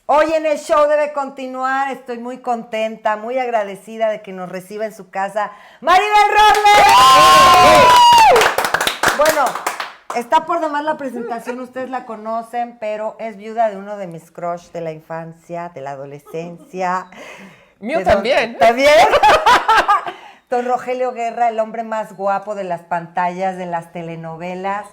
Hoy en el show debe continuar, estoy muy contenta, muy agradecida de que nos reciba en su casa Maribel Robles. Bueno, está por demás la presentación, ustedes la conocen, pero es viuda de uno de mis crush de la infancia, de la adolescencia. Mío también. ¿También? Don Rogelio Guerra, el hombre más guapo de las pantallas, de las telenovelas.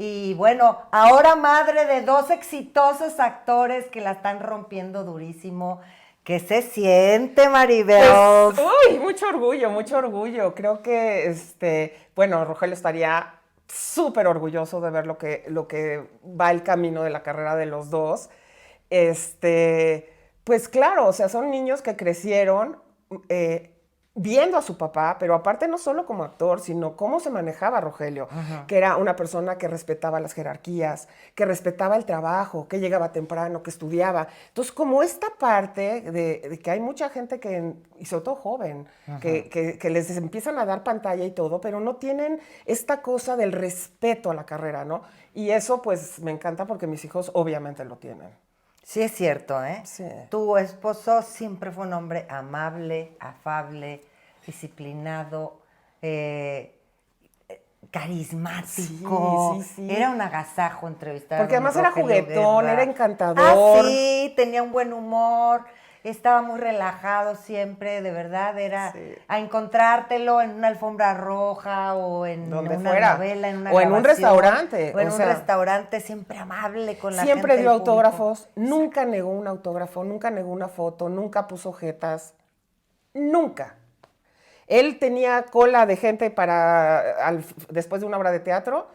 Y bueno, ahora madre de dos exitosos actores que la están rompiendo durísimo. ¿Qué se siente, Maribel? Pues, uy, mucho orgullo. Creo que, bueno, Rogelio estaría súper orgulloso de ver lo que va el camino de la carrera de los dos. Pues claro, o sea, son niños que crecieron viendo a su papá, pero aparte no solo como actor, sino cómo se manejaba Rogelio, que era una persona que respetaba las jerarquías, que respetaba el trabajo, que llegaba temprano, que estudiaba. Entonces, como esta parte de que hay mucha gente que, y sobre todo joven, que les empiezan a dar pantalla y todo, pero no tienen esta cosa del respeto a la carrera, ¿no? Y eso, pues, me encanta porque mis hijos obviamente lo tienen. Sí, es cierto, ¿eh? Sí. Tu esposo siempre fue un hombre amable, afable, disciplinado, carismático. Sí. Era un agasajo entrevistar Porque a don además era Rogelio juguetón, Guerra. era encantador. Sí, tenía un buen humor, estaba muy relajado siempre, de verdad, era a encontrártelo en una alfombra roja o en Donde una fuera. novela, en una O en un grabación, restaurante, o en o un sea, restaurante, siempre amable con la gente. Siempre dio del público. autógrafos, nunca negó un autógrafo, nunca negó una foto, nunca puso jetas, nunca. Él tenía cola de gente después de una obra de teatro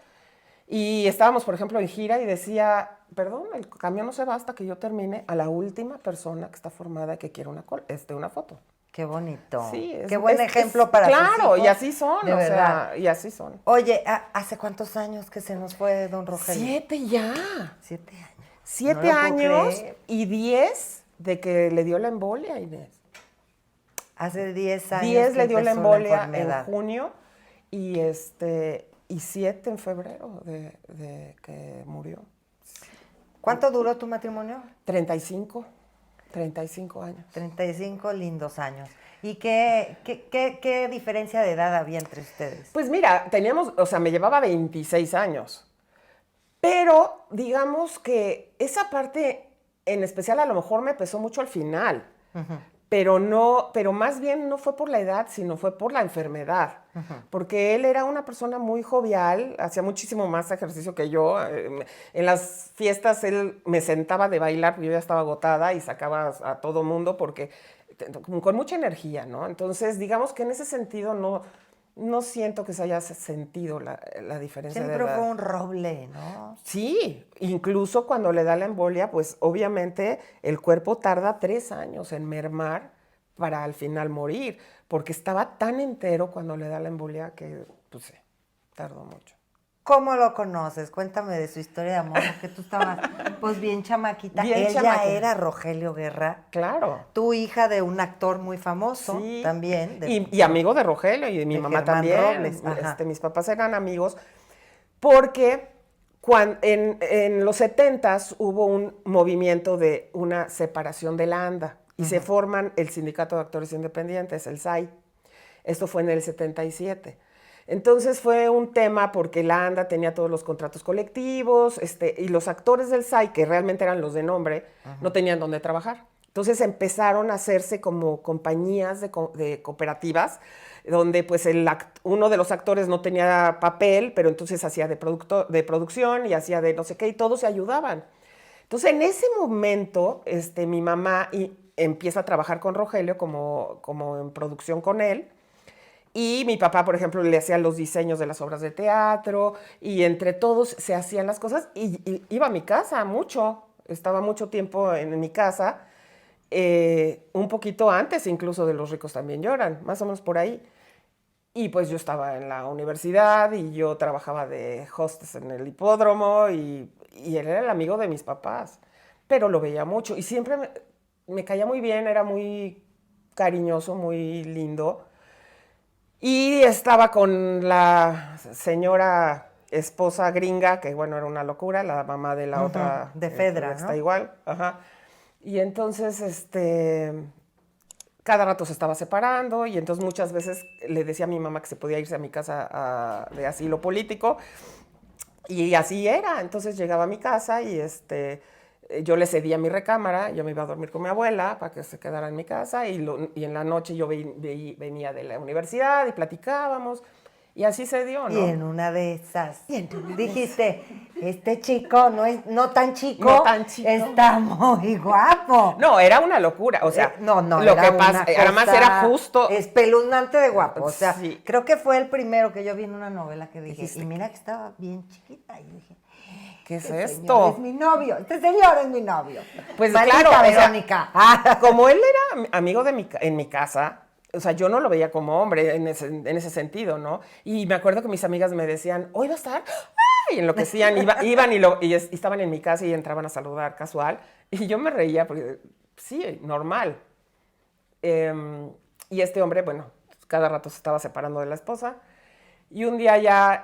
y estábamos, por ejemplo, en gira y decía, perdón, el camión no se va hasta que yo termine a la última persona que está formada que quiere una foto. Qué bonito. Sí, qué buen ejemplo para sus claro, hijos. y así son, de o verdad. sea, y así son. Oye, ¿hace cuántos años que se nos fue don Rogelio? 7 ya. 7 años. 7 No lo puedo años creer. y 10 de que le dio la embolia, Inés. Hace 10 años 10 que le dio la empezó embolia en enfermedad. junio y 7 en febrero de que murió. ¿Cuánto duró tu matrimonio? 35 años. 35 lindos años. ¿Y qué diferencia de edad había entre ustedes? Pues mira, me llevaba 26 años. Pero digamos que esa parte en especial a lo mejor me pesó mucho al final. Pero más bien no fue por la edad, sino fue por la enfermedad. Porque él era una persona muy jovial, hacía muchísimo más ejercicio que yo. En las fiestas él me sentaba de bailar, porque yo ya estaba agotada y sacaba a todo mundo porque con mucha energía, ¿no? Entonces, digamos que en ese sentido no siento que se haya sentido la diferencia de edad. Siempre fue un roble, ¿no? Sí, incluso cuando le da la embolia, pues obviamente el cuerpo tarda 3 años en mermar para al final morir, porque estaba tan entero cuando le da la embolia que, pues sí, tardó mucho. ¿Cómo lo conoces? Cuéntame de su historia de amor, porque tú estabas, pues, bien chamaquita. Bien Ella chamaquita. era Rogelio Guerra. Claro. Tu hija de un actor muy famoso, Sí. también. Y amigo de Rogelio y de mi mamá Germán también. Robles, ajá. Mis papás eran amigos porque en los 70s hubo un movimiento de una separación de la ANDA y se forman el Sindicato de Actores Independientes, el SAI. Esto fue en el 77. Entonces fue un tema porque la ANDA tenía todos los contratos colectivos y los actores del SAI, que realmente eran los de nombre, no tenían dónde trabajar. Entonces empezaron a hacerse como compañías de cooperativas, donde pues uno de los actores no tenía papel, pero entonces hacía de producción y hacía de no sé qué, y todos se ayudaban. Entonces en ese momento mi mamá empieza a trabajar con Rogelio como en producción con él. Y mi papá, por ejemplo, le hacía los diseños de las obras de teatro y entre todos se hacían las cosas y iba a mi casa mucho, estaba mucho tiempo en mi casa, un poquito antes incluso de Los ricos también lloran, más o menos por ahí. Y pues yo estaba en la universidad y yo trabajaba de hostess en el hipódromo y él era el amigo de mis papás, pero lo veía mucho y siempre me caía muy bien, era muy cariñoso, muy lindo. Y estaba con la señora esposa gringa, que bueno, era una locura, la mamá de la otra. De Fedra, Está ¿no? igual, ajá. Y entonces, cada rato se estaba separando y entonces muchas veces le decía a mi mamá que se podía irse a mi casa de asilo político y así era. Entonces llegaba a mi casa y yo le cedía mi recámara, yo me iba a dormir con mi abuela para que se quedara en mi casa y en la noche yo venía de la universidad y platicábamos. Y así se dio, ¿no? Y en una de esas dijiste, este chico no tan chico, No tan chico. está muy guapo. No, era una locura, o sea, no, lo era que pasa, una además cosa era justo. espeluznante de guapo, o sea, Sí. creo que fue el primero que yo vi en una novela que dije, Dijiste, y mira que estaba bien chiquita, y dije, ¿qué es este esto? señor es mi novio, este señor es mi novio. Pues Marita claro, o sea, Verónica. como él era amigo en mi casa, o sea, yo no lo veía como hombre en ese sentido, ¿no? Y me acuerdo que mis amigas me decían, ¿hoy va a estar? ¡Ay! Enloquecían, iban y estaban en mi casa y entraban a saludar casual. Y yo me reía porque, sí, normal. Y este hombre, bueno, cada rato se estaba separando de la esposa. Y un día ya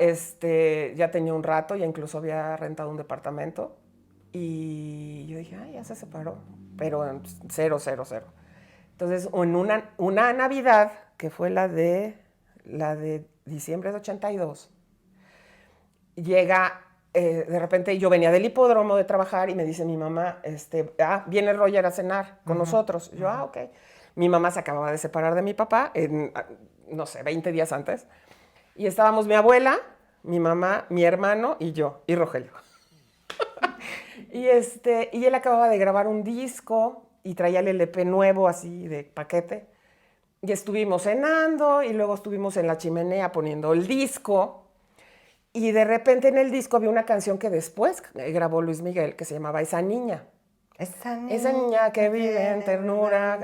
tenía un rato, ya incluso había rentado un departamento. Y yo dije, ay, ya se separó. Pero cero, cero, cero. Entonces, en una Navidad, que fue la de diciembre de 82, llega, de repente yo venía del hipódromo de trabajar y me dice mi mamá, viene Roger a cenar con nosotros. Yo, ok. Mi mamá se acababa de separar de mi papá, no sé, 20 días antes. Y estábamos mi abuela, mi mamá, mi hermano y yo, y Rogelio. y él acababa de grabar un disco y traía el LP nuevo así de paquete. Y estuvimos cenando y luego estuvimos en la chimenea poniendo el disco. Y de repente en el disco había una canción que después grabó Luis Miguel que se llamaba Esa Niña. Esa niña que vive en ternura,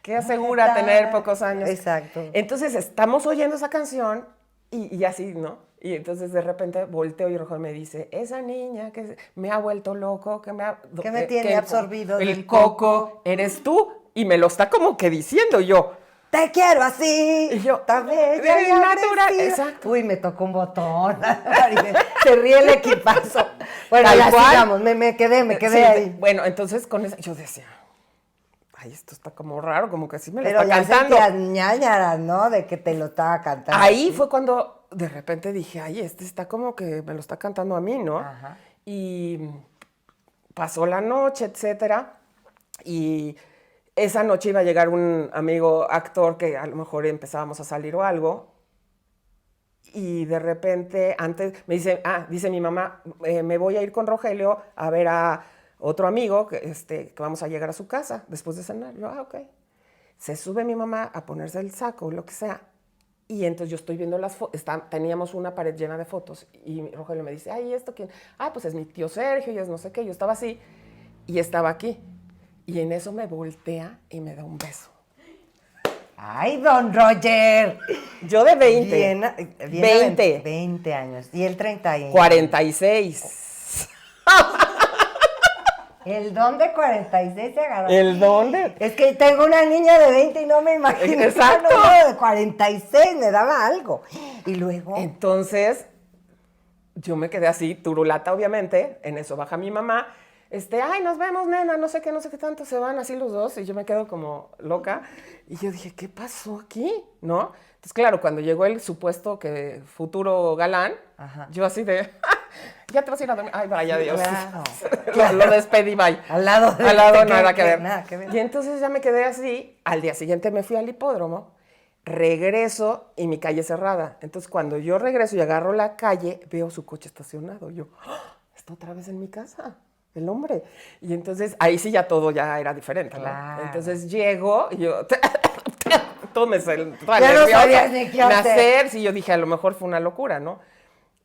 que asegura tener pocos años. Exacto. Entonces estamos oyendo esa canción y así, ¿no? Y entonces de repente volteo y Rogelio me dice, esa niña que me ha vuelto loco, que me tiene absorbido el coco, eres tú. Y me lo está como que diciendo yo. Te quiero así. Y yo, tan bella y natural. Exacto. Uy, me tocó un botón. Se ríe el equipazo. Bueno, Tal ya cual. sigamos, me quedé Sí, ahí. Bueno, entonces con eso yo decía, ay, esto está como raro, como que así me lo Pero está ya cantando. sentías ñañaras, ¿no? De que te lo estaba cantando. Ahí fue cuando de repente dije, ay, está como que me lo está cantando a mí, ¿no? Ajá. Y pasó la noche, etcétera, y esa noche iba a llegar un amigo actor que a lo mejor empezábamos a salir o algo, y de repente antes me dice mi mamá, me voy a ir con Rogelio a ver a otro amigo que vamos a llegar a su casa después de cenar. Yo, ok. Se sube mi mamá a ponerse el saco, lo que sea. Y entonces yo estoy viendo las fotos, teníamos una pared llena de fotos y Rogelio me dice, ay, ¿esto quién? Ah, pues es mi tío Sergio y es no sé qué. Yo estaba así y estaba aquí. Y en eso me voltea y me da un beso. Ay, don Roger. Yo de 20. Bien 20. 20 años. Y él 30 años. 46. El don de 46 se agarró. ¿El dónde? Es que tengo una niña de 20 y no me imagino. Exacto. No, de 46 me daba algo. Y luego. Entonces, yo me quedé así, turulata, obviamente. En eso baja mi mamá. Ay, nos vemos, nena, no sé qué tanto. Se van así los dos y yo me quedo como loca. Y yo dije, ¿qué pasó aquí? ¿No? Entonces, claro, cuando llegó el supuesto futuro galán, ajá, yo así de, ya te vas a ir a dormir. Ay, vaya Dios. Claro. Lo despedí, bye. Al lado nada que ver. Nada que ver. Y entonces ya me quedé así. Al día siguiente me fui al hipódromo, regreso y mi calle cerrada. Entonces, cuando yo regreso y agarro la calle, veo su coche estacionado. Yo, está otra vez en mi casa. El hombre. Y entonces, ahí sí ya todo ya era diferente, claro, ¿no? Entonces llego y yo, todo me salió, ya no sabías ni qué hacer. Sí, yo dije, a lo mejor fue una locura, ¿no?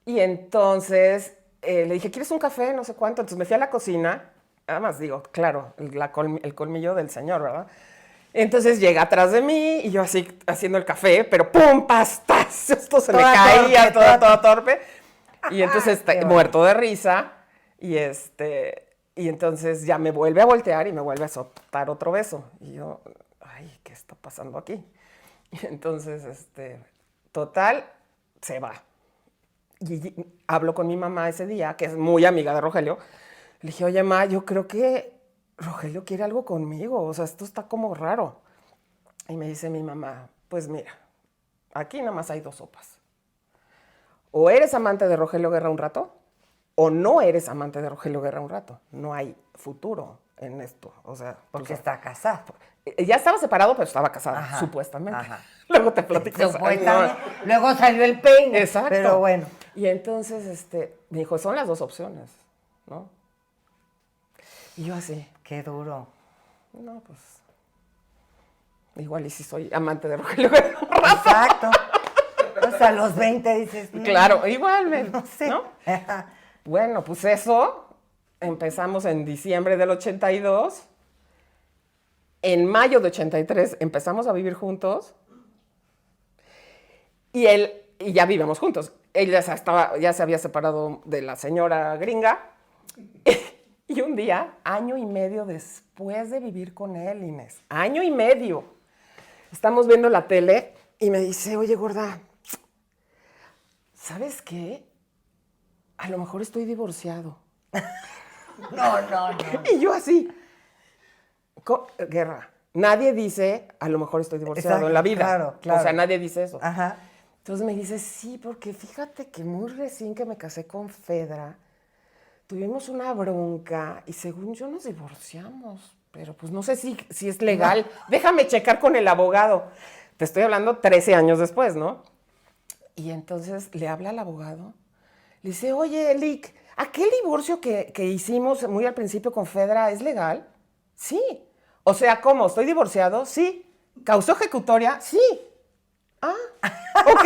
Y entonces le dije, ¿quieres un café? No sé cuánto. Entonces me fui a la cocina, además digo, claro, el colmillo del señor, ¿verdad? Entonces llega atrás de mí y yo así haciendo el café, pero ¡pum! ¡Pastas! Esto se me caía, todo torpe. Y entonces muerto de risa. Y entonces ya me vuelve a voltear y me vuelve a soltar otro beso. Y yo, ay, ¿qué está pasando aquí? Y entonces, total, se va. Y hablo con mi mamá ese día, que es muy amiga de Rogelio. Le dije, oye, ma, yo creo que Rogelio quiere algo conmigo, o sea, esto está como raro. Y me dice mi mamá, pues mira, aquí nada más hay 2 sopas. O eres amante de Rogelio Guerra un rato, o no eres amante de Rogelio Guerra un rato. No hay futuro en esto, o sea. Porque está casado. Ya estaba separado, pero estaba casado, Ajá, supuestamente. ajá. Luego te platicas. Supuestamente. Luego salió el peine. Exacto. Pero bueno. Y entonces me dijo, son las 2 opciones, ¿no? Y yo así, Qué duro. no, pues, igual y si soy amante de Rogelio Guerra. Exacto. Pues a los 20 dices... Claro, igual, No sé. ¿no? Bueno, pues eso, empezamos en diciembre del 82. En mayo de 83 empezamos a vivir juntos. Y ya vivíamos juntos. Él ya se había separado de la señora gringa. Y un día, año y medio después de vivir con él, Inés, año y medio, estamos viendo la tele y me dice, oye, gorda, ¿sabes qué? A lo mejor estoy divorciado. No. Y yo así, Guerra, nadie dice, a lo mejor estoy divorciado. Exacto, en la vida. claro. O sea, nadie dice eso. Ajá. Entonces me dice, sí, porque fíjate que muy recién que me casé con Fedra, tuvimos una bronca y según yo nos divorciamos, pero pues no sé si es legal. No. Déjame checar con el abogado. Te estoy hablando 13 años después, ¿no? Y entonces le habla al abogado, le dice, oye, Lick, ¿aquel divorcio que hicimos muy al principio con Fedra es legal? Sí. O sea, ¿cómo? ¿Estoy divorciado? Sí. ¿Causó ejecutoria? Sí. Ah, ok.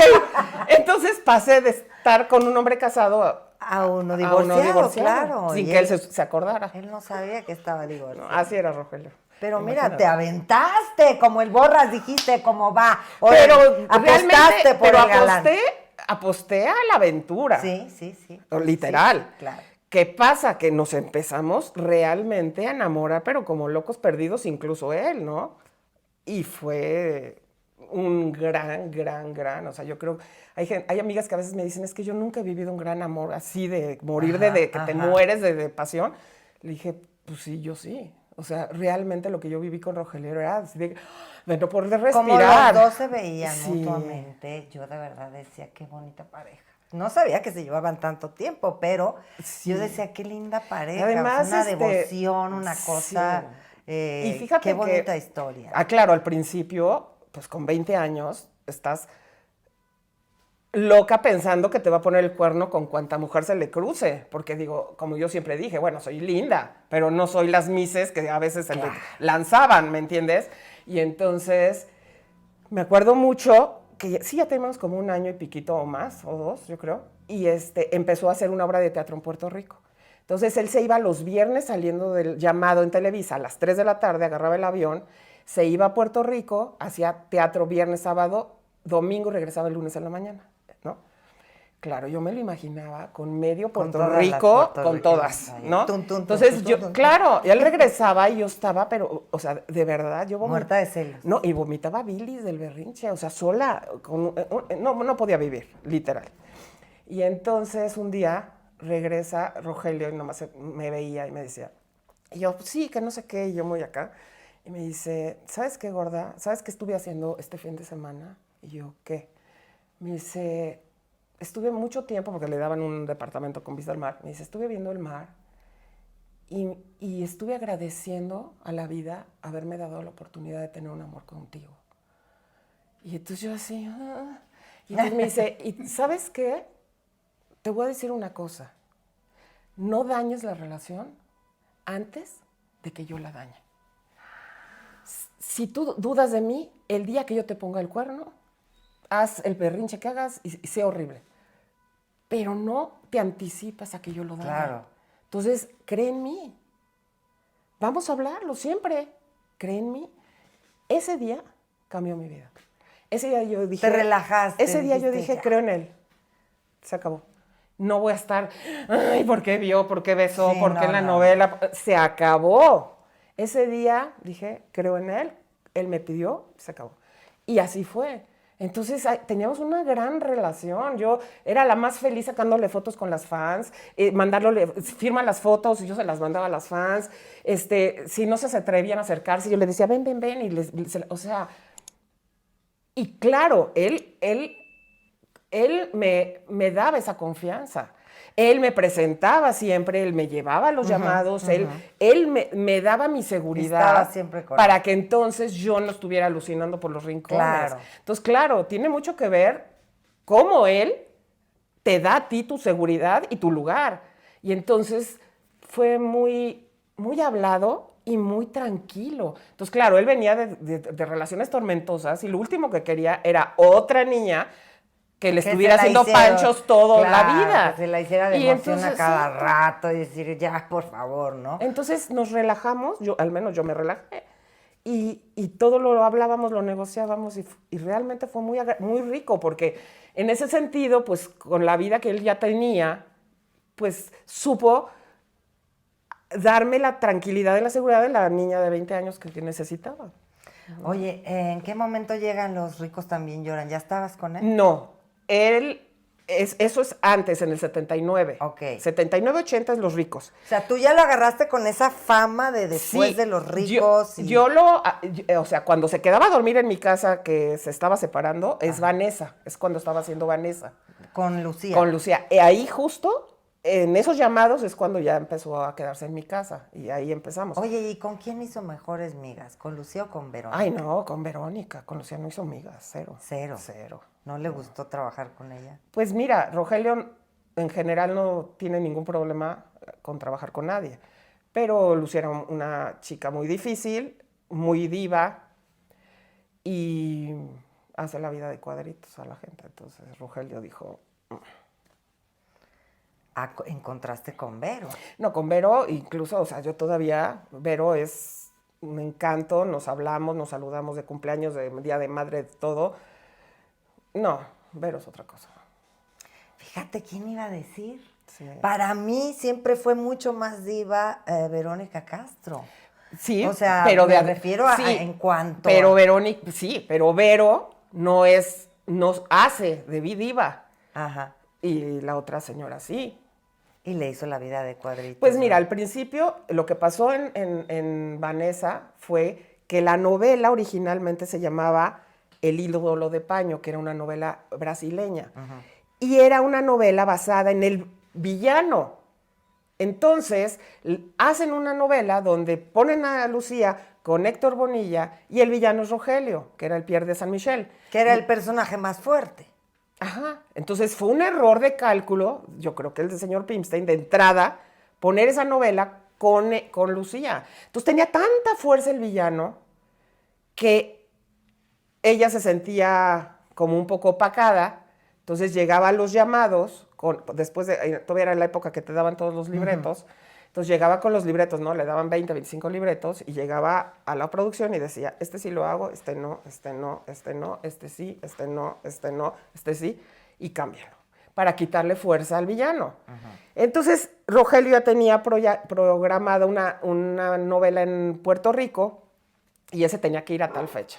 Entonces pasé de estar con un hombre casado a uno divorciado, claro. Sin que él se acordara. Él no sabía que estaba divorciado. No, así era Rogelio. Pero mira, te aventaste, como el Borras dijiste, cómo va. Pero apostaste por el galán. Aposté a la aventura. Sí. Literal. Sí, claro. ¿Qué pasa? Que nos empezamos realmente a enamorar, pero como locos perdidos, incluso él, ¿no? Y fue un gran, o sea, yo creo, hay amigas que a veces me dicen, es que yo nunca he vivido un gran amor así de morir de que te mueres de pasión. Le dije, pues sí, yo sí. O sea, realmente lo que yo viví con Rogelio era así de no poder respirar. Como los dos se veían mutuamente, yo de verdad decía, qué bonita pareja. No sabía que se llevaban tanto tiempo, pero yo decía, qué linda pareja. Además, una devoción, una cosa. Y fíjate qué bonita historia. Claro, al principio, pues con 20 años, estás loca pensando que te va a poner el cuerno con cuanta mujer se le cruce. Porque digo, como yo siempre dije, bueno, soy linda, pero no soy las mises que a veces se le lanzaban, ¿me entiendes? Y entonces, me acuerdo mucho que sí, ya tenemos como un año y piquito o más, o 2, yo creo, y empezó a hacer una obra de teatro en Puerto Rico. Entonces, él se iba los viernes saliendo del llamado en Televisa a las 3 de la tarde, agarraba el avión, se iba a Puerto Rico, hacía teatro viernes, sábado, domingo, regresaba el lunes en la mañana, ¿no? Claro, yo me lo imaginaba con medio Puerto Rico, con todas, ¿no? Entonces, claro, y él regresaba y yo estaba, pero, o sea, de verdad, yo muerta de celos. No, y vomitaba bilis del berrinche, o sea, sola, no podía vivir, literal. Y entonces, un día regresa Rogelio y nomás me veía y me decía, y yo, sí, que no sé qué, y yo muy acá, y me dice, ¿sabes qué, gorda? ¿Sabes qué estuve haciendo este fin de semana? Y yo, ¿qué? Me dice, estuve mucho tiempo, porque le daban un departamento con vista al mar, me dice, estuve viendo el mar y estuve agradeciendo a la vida haberme dado la oportunidad de tener un amor contigo. Y entonces yo así, y entonces me dice, ¿y sabes qué? Te voy a decir una cosa, no dañes la relación antes de que yo la dañe. Si tú dudas de mí, el día que yo te ponga el cuerno, haz el berrinche que hagas y sea horrible. Pero no te anticipas a que yo lo dañe. Claro. Entonces, cree en mí. Vamos a hablarlo siempre. Cree en mí. Ese día cambió mi vida. Ese día yo dije... Te relajaste. Ese día yo dije, creo en él. Se acabó. No voy a estar, ay, ¿por qué vio? ¿Por qué besó? ¿Por qué en la novela? Se acabó. Ese día dije, creo en él. Él me pidió, se acabó. Y así fue. Entonces teníamos una gran relación. Yo era la más feliz sacándole fotos con las fans, firma las fotos y yo se las mandaba a las fans. Si no se atrevían a acercarse, yo les decía, ven, o sea, y claro, él me daba esa confianza. Él me presentaba siempre, él me llevaba a los llamados, él me daba mi seguridad para que entonces yo no estuviera alucinando por los rincones. Claro. Entonces, claro, tiene mucho que ver cómo él te da a ti tu seguridad y tu lugar. Y entonces fue muy, muy hablado y muy tranquilo. Entonces, claro, él venía de relaciones tormentosas y lo último que quería era otra niña que le estuviera haciendo panchos toda la vida. Que se la hiciera de emoción a cada rato y decir, ya, por favor, ¿no? Entonces nos relajamos, al menos yo me relajé, y todo lo hablábamos, lo negociábamos, y realmente fue muy, muy rico, porque en ese sentido, pues con la vida que él ya tenía, pues supo darme la tranquilidad y la seguridad de la niña de 20 años que necesitaba. Oye, ¿en qué momento llegan Los Ricos También Lloran? ¿Ya estabas con él? No. Eso es antes, en el 79. Ok. 79-80 es Los Ricos. O sea, tú ya lo agarraste con esa fama de después de Los Ricos. O sea, cuando se quedaba a dormir en mi casa, que se estaba separando, es Vanessa. Es cuando estaba haciendo Vanessa. Con Lucía. Con Lucía. Ahí justo, en esos llamados, es cuando ya empezó a quedarse en mi casa. Y ahí empezamos. Oye, ¿y con quién hizo mejores migas? ¿Con Lucía o con Verónica? Ay, no, con Verónica. Con Lucía no hizo migas. Cero. ¿No le gustó trabajar con ella? Pues mira, Rogelio en general no tiene ningún problema con trabajar con nadie. Pero Lucía era una chica muy difícil, muy diva y hace la vida de cuadritos a la gente. Entonces Rogelio dijo... ¿En contraste con Vero? No, con Vero incluso, o sea, yo todavía, Vero es un encanto, nos hablamos, nos saludamos de cumpleaños, de Día de Madre, de todo. No, Vero es otra cosa. Fíjate, ¿quién iba a decir? Sí. Para mí siempre fue mucho más diva Verónica Castro. Sí, o sea, pero me refiero a en cuanto pero Verónica, sí, pero Vero no hace de diva. Ajá. Y la otra señora sí. Y le hizo la vida de cuadritos. Pues mira, al principio lo que pasó en Vanessa fue que la novela originalmente se llamaba El ídolo de paño, que era una novela brasileña. Uh-huh. Y era una novela basada en el villano. Entonces, hacen una novela donde ponen a Lucía con Héctor Bonilla y el villano es Rogelio, que era el Pierre de San Michel. Que era el personaje más fuerte. Ajá. Entonces, fue un error de cálculo, yo creo que el del señor Pimstein, de entrada, poner esa novela con Lucía. Entonces, tenía tanta fuerza el villano que ella se sentía como un poco opacada. Entonces, llegaba a los llamados, todavía era la época que te daban todos los libretos. Uh-huh. Entonces, llegaba con los libretos, ¿no? Le daban 20, 25 libretos y llegaba a la producción y decía, este sí lo hago, este no, este no, este no, este sí, este no, este no, este sí, y cámbialo, para quitarle fuerza al villano. Uh-huh. Entonces, Rogelio ya tenía programada una novela en Puerto Rico y ese tenía que ir a tal fecha.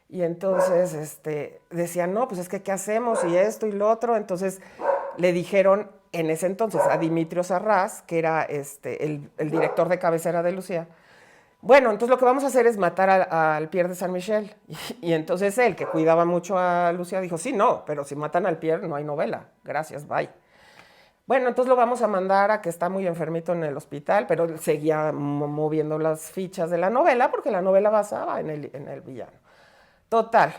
Y entonces decían, no, pues es que ¿qué hacemos? Y esto y lo otro. Entonces le dijeron en ese entonces a Dimitrio Sarraz, que era el director de cabecera de Lucía, bueno, entonces lo que vamos a hacer es matar al Pierre de San Michel. Y entonces él, que cuidaba mucho a Lucía, dijo, sí, no, pero si matan al Pierre no hay novela. Gracias, bye. Bueno, entonces lo vamos a mandar a que está muy enfermito en el hospital, pero él seguía moviendo las fichas de la novela porque la novela basaba en el villano. Total,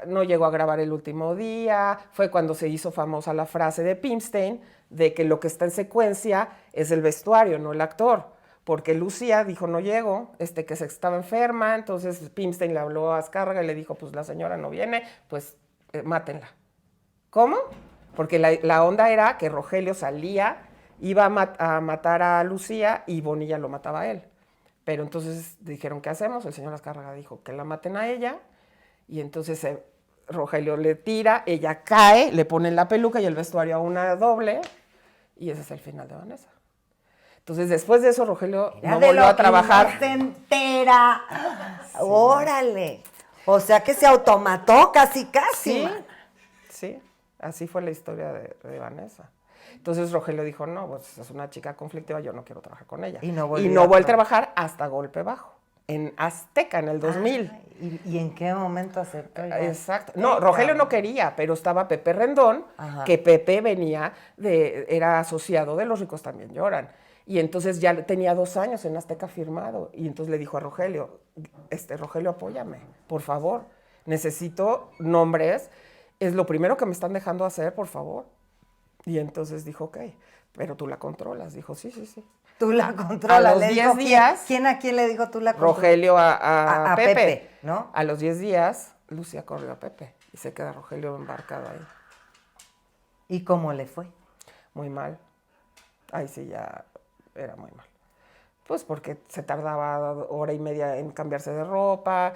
no llegó a grabar El último día, fue cuando se hizo famosa la frase de Pimstein de que lo que está en secuencia es el vestuario, no el actor, porque Lucía dijo no llego, que se estaba enferma, entonces Pimstein le habló a Azcárraga y le dijo pues la señora no viene, pues mátenla. ¿Cómo? Porque la onda era que Rogelio salía, iba a matar a Lucía y Bonilla lo mataba a él. Pero entonces dijeron, ¿qué hacemos? El señor Azcárraga dijo que la maten a ella. Y entonces Rogelio le tira, ella cae, le ponen la peluca y el vestuario a una doble. Y ese es el final de Vanessa. Entonces, después de eso, Rogelio no volvió a trabajar. ¡Entera! Sí. ¡Órale! O sea que se automató casi, Sí, man. sí, así fue la historia de Vanessa. Entonces Rogelio dijo, no, pues es una chica conflictiva, yo no quiero trabajar con ella. Y no volvió a trabajar hasta Golpe Bajo, en Azteca, en el 2000. ¿Y en qué momento aceptó? Exacto. No, Rogelio no quería, pero estaba Pepe Rendón, que Pepe era asociado de Los Ricos También Lloran. Y entonces ya tenía 2 años en Azteca firmado. Y entonces le dijo a Rogelio, Rogelio, apóyame, por favor. Necesito nombres. Es lo primero que me están dejando hacer, por favor. Y entonces dijo, ok, pero tú la controlas. Dijo, sí. Tú la controlas. A los 10 días. ¿Quién a quién le dijo tú la controlas? Rogelio a Pepe, ¿no? A los 10 días, Lucía corrió a Pepe y se queda Rogelio embarcado ahí. ¿Y cómo le fue? Muy mal. Ahí sí ya era muy mal. Pues porque se tardaba 1:30 en cambiarse de ropa.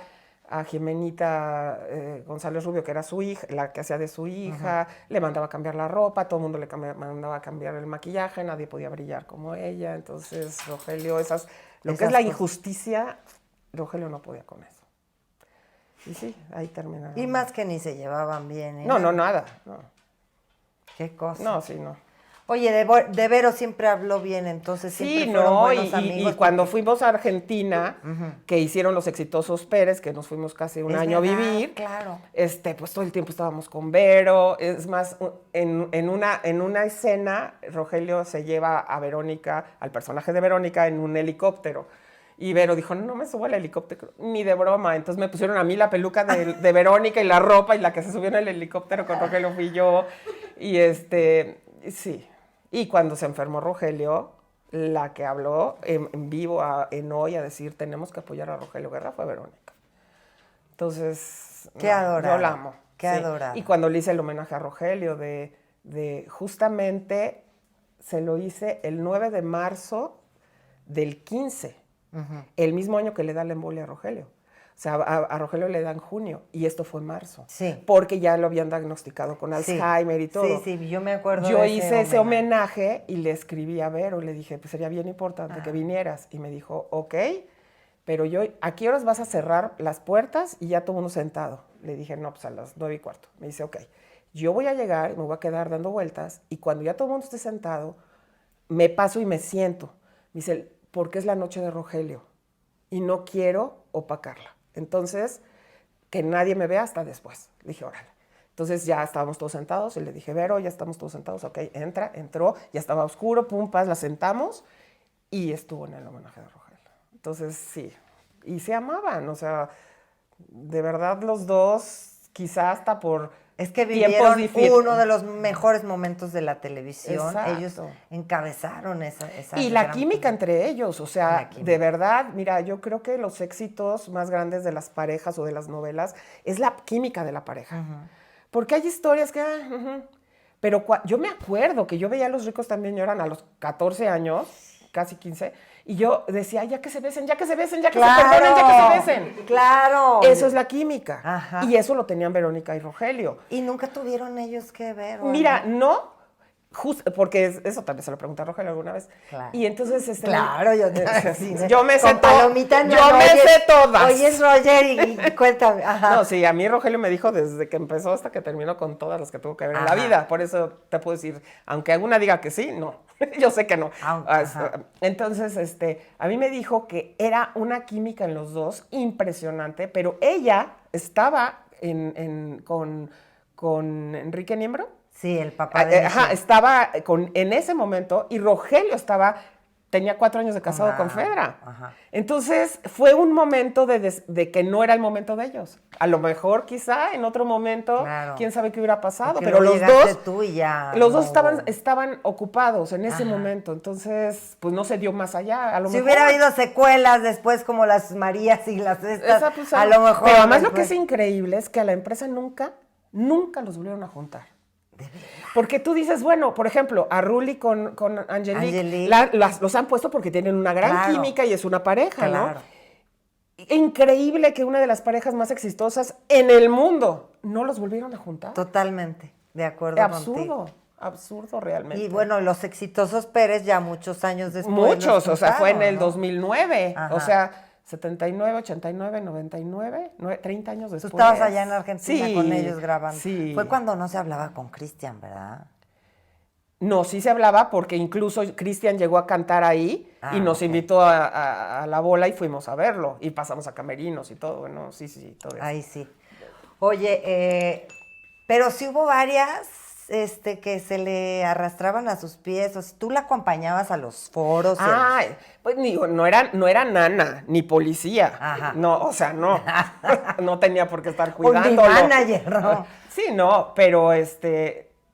A Jimenita González Rubio, que era su hija, la que hacía de su hija, le mandaba a cambiar la ropa, todo el mundo le mandaba a cambiar el maquillaje, nadie podía brillar como ella. Entonces, Rogelio, lo que es la injusticia, Rogelio no podía con eso. Y sí, ahí terminaron. Y más que ni se llevaban bien. No, nada. No. ¿Qué cosa? No, sí, no. Oye, de Vero siempre habló bien, entonces siempre fueron buenos amigos. Y cuando fuimos a Argentina, que hicieron los exitosos Pérez, que nos fuimos casi un año a vivir, claro. Pues todo el tiempo estábamos con Vero. Es más, en una escena, Rogelio se lleva a Verónica, al personaje de Verónica, en un helicóptero. Y Vero dijo, no me subo al helicóptero, ni de broma. Entonces me pusieron a mí la peluca de Verónica y la ropa, y la que se subió en el helicóptero con Rogelio fui yo. Y sí. Y cuando se enfermó Rogelio, la que habló en vivo en Hoy a decir, tenemos que apoyar a Rogelio Guerra, fue Verónica. Entonces, qué adorable. Yo la amo. Qué adorable. Y cuando le hice el homenaje a Rogelio, justamente se lo hice el 9 de marzo del 15, el mismo año que le da la embolia a Rogelio. O sea, a Rogelio le da en junio y esto fue en marzo. Sí. Porque ya lo habían diagnosticado con Alzheimer y todo. Sí, yo me acuerdo Yo hice ese homenaje y le escribí a Vero, le dije, pues sería bien importante que vinieras. Y me dijo, ok, pero ¿a qué horas vas a cerrar las puertas? Y ya todo el mundo sentado. Le dije, no, pues a las 9:15. Me dice, ok, yo voy a llegar, me voy a quedar dando vueltas y cuando ya todo el mundo esté sentado, me paso y me siento. Me dice, porque es la noche de Rogelio y no quiero opacarla. Entonces, que nadie me vea hasta después. Le dije, órale. Entonces ya estábamos todos sentados y le dije, Vero, ya estamos todos sentados, ok, entró, ya estaba oscuro, pum, paz, la sentamos y estuvo en el homenaje de Rogelio. Entonces, sí, y se amaban, o sea, de verdad los dos, quizás hasta por es que vivieron uno de los mejores momentos de la televisión. Exacto. Ellos encabezaron esa y la química entre ellos, o sea, de verdad, mira, yo creo que los éxitos más grandes de las parejas o de las novelas es la química de la pareja. Porque hay historias que... Pero yo me acuerdo que yo veía a Los Ricos También Lloran a los 14 años, casi 15, y yo decía, ya que se besen, ya que se besen, ya que se perdonen, ya que se besen. ¡Claro! Eso es la química. Ajá. Y eso lo tenían Verónica y Rogelio. ¿Y nunca tuvieron ellos que ver? Mira, no, porque eso también se lo pregunté a Rogelio alguna vez. Claro. Y entonces... Claro, yo me sé todas. Oye, es Roger y cuéntame. Ajá. No, sí, a mí Rogelio me dijo desde que empezó hasta que terminó con todas las que tuvo que ver en la vida. Por eso te puedo decir, aunque alguna diga que sí, no. Yo sé que no. Entonces, a mí me dijo que era una química en los dos impresionante, pero ella estaba con Enrique Niembro. Sí, el papá de estaba en ese momento y Rogelio tenía 4 años de casado con Fedra. Entonces, fue un momento de que no era el momento de ellos. A lo mejor, quizá, en otro momento, quién sabe qué hubiera pasado. Porque pero los dos no. estaban ocupados en ese momento. Entonces, pues no se dio más allá. A lo mejor hubiera habido secuelas después, como las Marías y las estas, pues, a lo mejor. Pero además lo que es increíble es que a la empresa nunca los volvieron a juntar. Porque tú dices, bueno, por ejemplo, a Ruli con Angelique los han puesto porque tienen una gran química y es una pareja, ¿no? Increíble que una de las parejas más exitosas en el mundo no los volvieron a juntar. Totalmente, de acuerdo contigo. Absurdo realmente. Y bueno, los exitosos Pérez ya muchos años después. Fue en el 2009. O sea, 79, 89, 99, 30 años Tú después. estabas allá en Argentina Sí, con ellos grabando. Sí. Fue cuando no se hablaba con Cristian, ¿verdad? No, sí se hablaba porque incluso Cristian llegó a cantar ahí y nos invitó a la bola y fuimos a verlo. Y pasamos a camerinos y todo, bueno, sí, todo eso. Ahí sí. Oye, pero sí hubo varias que se le arrastraban a sus pies. O sea, tú la acompañabas a los foros. Ay, pues digo, no era nana, ni policía. Ajá. No, o sea, no. No tenía por qué estar Un cuidándolo. manager, ¿no? Sí, no, pero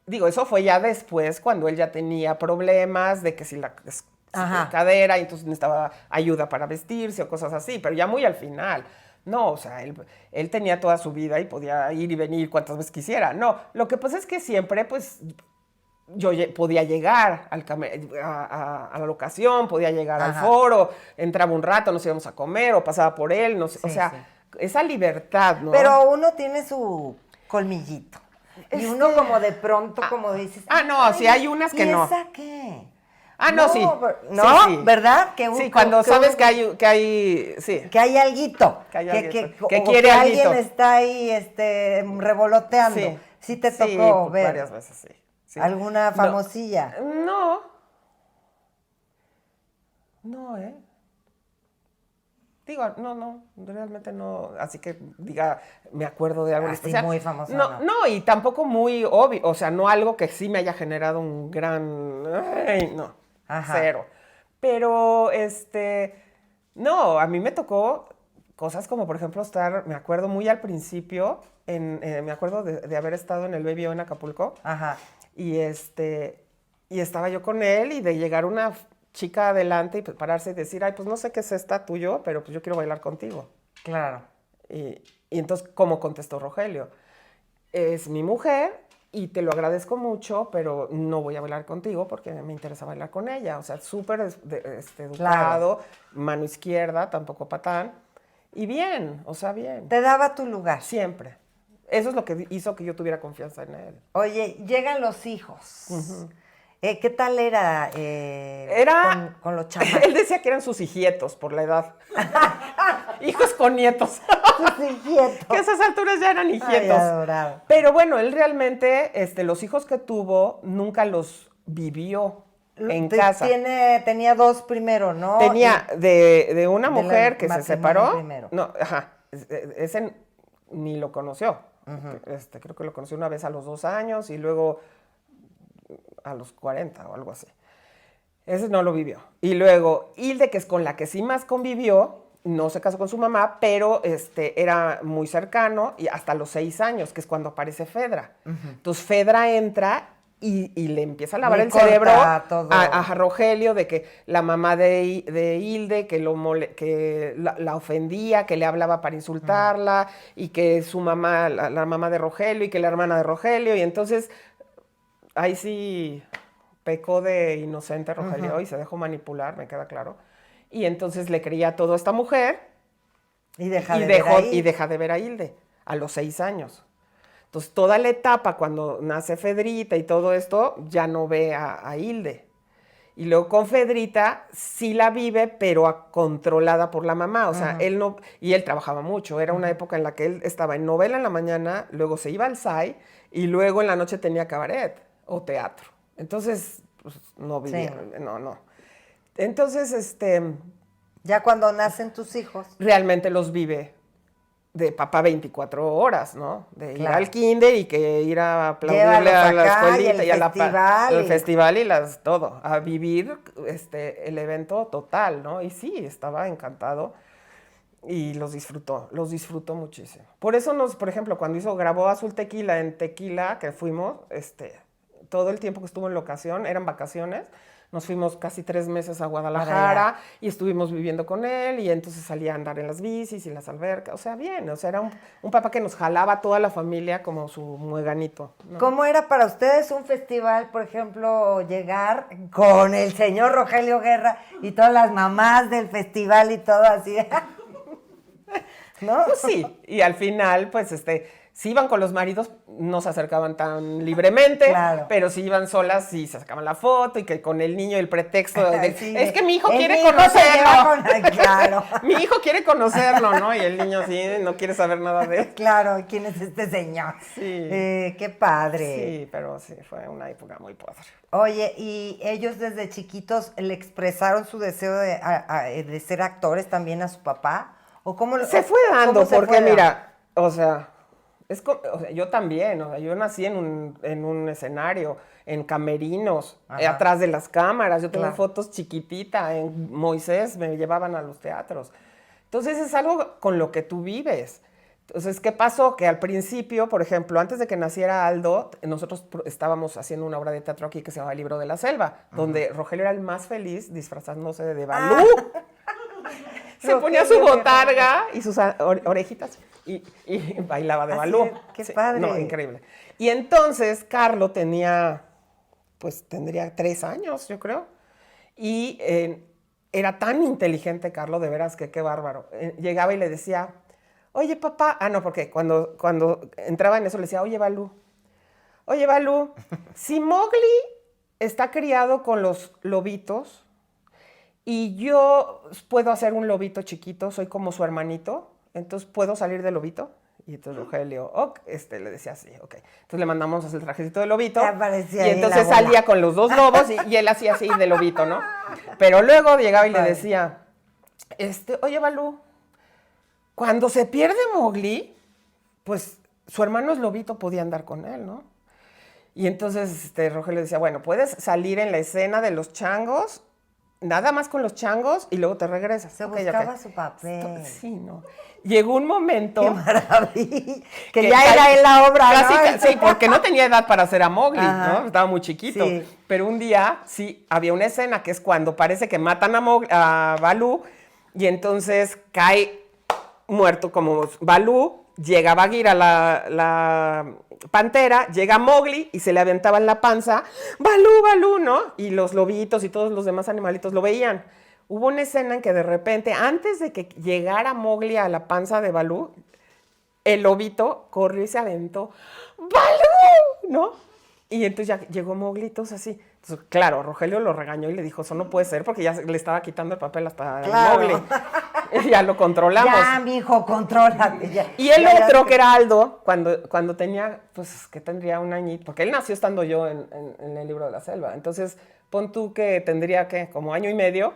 digo, eso fue ya después, cuando él ya tenía problemas de que si la cadera, y entonces necesitaba ayuda para vestirse o cosas así, pero ya muy al final. No, o sea, él tenía toda su vida y podía ir y venir cuantas veces quisiera. No, lo que pasa es que siempre, pues, yo podía llegar a la locación, podía llegar al foro, entraba un rato, nos íbamos a comer o pasaba por él, no sé, o sea, esa libertad, ¿no? Pero uno tiene su colmillito. Y uno como de pronto, como dices... no, sí hay unas que no. ¿Y esa qué? No, sí. No, sí. ¿verdad? Sí, cuando sabes que hay, sí. Que hay alguito. Que quiere que alguito. alguien está ahí revoloteando. Sí te tocó ver. Varias veces, sí. ¿Alguna famosilla? No, Digo, no, realmente no, así que diga, me acuerdo de algo especial. Muy famoso. No, y tampoco muy obvio, o sea, no algo que sí me haya generado un gran, no, cero. Pero, no, a mí me tocó cosas como, por ejemplo, me acuerdo muy al principio, me acuerdo de haber estado en el Baby O en Acapulco. Ajá. Y estaba yo con él y de llegar una chica adelante y pues pararse y decir, ay, pues no sé qué es esta tuyo, pero pues yo quiero bailar contigo. Claro. Y entonces, ¿cómo contestó Rogelio? Es mi mujer y te lo agradezco mucho, pero no voy a bailar contigo porque me interesa bailar con ella. O sea, súper educado, mano izquierda, tampoco patán. Y bien, o sea, bien. Te daba tu lugar. Siempre. Eso es lo que hizo que yo tuviera confianza en él. Oye, llegan los hijos. ¿Qué tal era, con los chamacos? Él decía que eran sus hijietos por la edad. Hijos con nietos. Sus hijietos. Que a esas alturas ya eran hijietos. Ay, adorado. Pero bueno, él realmente, los hijos que tuvo, nunca los vivió en casa. Tenía dos primero, ¿no? Tenía de una mujer que se separó. Primero. No, ese ni lo conoció. Creo que lo conoció una vez a los 2 años y luego a los 40 o algo así. Ese no lo vivió. Y luego Hilde, que es con la que sí más convivió, no se casó con su mamá, pero era muy cercano y hasta los 6 años, que es cuando aparece Fedra. Entonces Fedra entra y le empieza a lavar el cerebro a Rogelio de que la mamá de Hilde, que la ofendía, que le hablaba para insultarla, y que su mamá, la mamá de Rogelio, y que la hermana de Rogelio, y entonces ahí sí pecó de inocente Rogelio y se dejó manipular, me queda claro. Y entonces le creía todo a esta mujer y deja de ver a Hilde a los 6 años. Entonces, toda la etapa cuando nace Fedrita y todo esto, ya no ve a Hilde. Y luego con Fedrita sí la vive, pero controlada por la mamá. O sea, él no... Y él trabajaba mucho. Era una época en la que él estaba en novela en la mañana, luego se iba al SAI y luego en la noche tenía cabaret o teatro. Entonces, pues, no vivía. Sí. No. Entonces, ya cuando nacen tus hijos. Realmente los vive de papá 24 horas, ¿no? De ir al kinder y que ir a aplaudirle a la escuelita y al festival y todo, a vivir el evento total, ¿no? Y sí, estaba encantado y los disfrutó muchísimo. Por eso por ejemplo, cuando grabó Azul Tequila en Tequila, que fuimos, todo el tiempo que estuvo en locación, eran vacaciones, nos fuimos casi 3 meses a Guadalajara y estuvimos viviendo con él y entonces salía a andar en las bicis y las albercas. O sea, bien, era un papá que nos jalaba a toda la familia como su mueganito, ¿no? ¿Cómo era para ustedes un festival, por ejemplo, llegar con el señor Rogelio Guerra y todas las mamás del festival y todo así? ¿No? Pues sí, y al final, pues, Si iban con los maridos, no se acercaban tan libremente, Claro. pero si iban solas, sí se sacaban la foto y que con el niño el pretexto de, Sí, es que mi hijo mi quiere hijo se lleva conocerlo. claro. Mi hijo quiere conocerlo, ¿no? Y el niño sí, no quiere saber nada de él. Claro, ¿quién es este señor? Sí. Qué padre. Sí, pero sí, fue una época muy padre. Oye, ¿y ellos desde chiquitos le expresaron su deseo de ser actores también a su papá? ¿O cómo Se fue cómo dando, se porque fue dando? mira, o sea, yo también, o sea, yo nací en un escenario, en camerinos, Ajá. atrás de las cámaras, yo tengo Claro. fotos chiquitita, en Moisés me llevaban a los teatros. Entonces es algo con lo que tú vives. Entonces, ¿qué pasó? Que al principio, por ejemplo, antes de que naciera Aldo, nosotros estábamos haciendo una obra de teatro aquí que se llama El Libro de la Selva, donde Rogelio era el más feliz disfrazándose de Balú. Se ponía su botarga y sus orejitas y bailaba de Así Balú. es, qué padre. No, increíble. Y entonces Carlo tendría 3 años, yo creo. Y era tan inteligente Carlo, de veras que qué bárbaro. Llegaba y le decía, oye papá, no, porque cuando entraba en eso le decía, oye Balú, si Mowgli está criado con los lobitos, y yo puedo hacer un lobito chiquito, soy como su hermanito, entonces ¿puedo salir de lobito? Y entonces Rogelio, le decía así, ok. Entonces le mandamos a hacer el trajecito de lobito. Ya aparecía Y ahí entonces la bola. salía con los dos lobos y él hacía así de lobito, ¿no? Pero luego llegaba y le decía, oye Balú, cuando se pierde Mowgli, pues su hermano es lobito, podía andar con él, ¿no? Y entonces Rogelio decía, bueno, puedes salir en la escena de los changos, nada más con los changos y luego te regresas. Se Ok, buscaba ok. su papel. Sí, ¿no? Llegó un momento... ¡Qué maravilla! Que ya era él la obra, ¿no? Sí, porque no tenía edad para hacer a Mowgli, Ajá. ¿no? Estaba muy chiquito. Sí. Pero un día, sí, había una escena que es cuando parece que matan a Balú y entonces cae muerto como Balú, llega Bagheera, la pantera, llega Mowgli y se le aventaba en la panza, Balú, ¿no? Y los lobitos y todos los demás animalitos lo veían. Hubo una escena en que de repente, antes de que llegara Mowgli a la panza de Balú, el lobito corrió y se aventó, ¡Balú! ¿No? Y entonces ya llegó Mowgli, todos así. Entonces, claro, Rogelio lo regañó y le dijo, eso no puede ser, porque ya le estaba quitando el papel hasta Claro. Mowgli. Y ya lo controlamos. Ya, mijo, contrólate. Ya. Y el Ya, otro, que era Aldo, cuando tenía, pues, que tendría un añito, porque él nació estando yo en el Libro de la Selva. Entonces, pon tú que tendría, ¿qué? Como año y medio.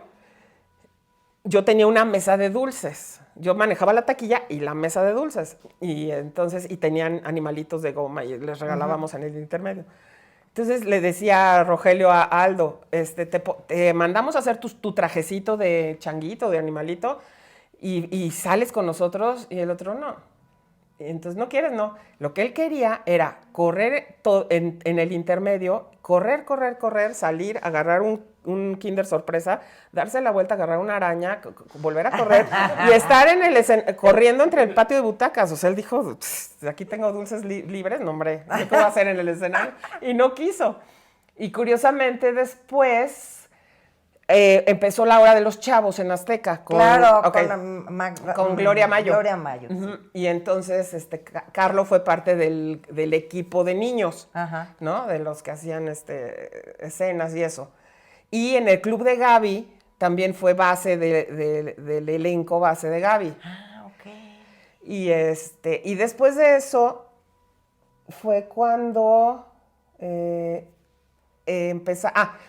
Yo tenía una mesa de dulces. Yo manejaba la taquilla y la mesa de dulces. Y entonces, y tenían animalitos de goma y les regalábamos en el intermedio. Entonces le decía a Rogelio a Aldo, te mandamos a hacer tu trajecito de changuito, de animalito, y sales con nosotros, y el otro no. Y entonces, ¿no quieres? No. Lo que él quería era correr en el intermedio, correr, salir, agarrar un Kinder Sorpresa, darse la vuelta, agarrar una araña, volver a correr y estar corriendo entre el patio de butacas. O sea, él dijo, aquí tengo dulces libres, no hombre, ¿qué puedo hacer en el escenario? Y no quiso. Y curiosamente después empezó la hora de los chavos en Azteca. Claro, con Gloria Mayo. Gloria Mayo. Sí. Y entonces Carlo fue parte del equipo de niños, Ajá. ¿no? De los que hacían escenas y eso. Y en el club de Gaby también fue base del elenco base de Gaby. Ah, ok. Y después de eso fue cuando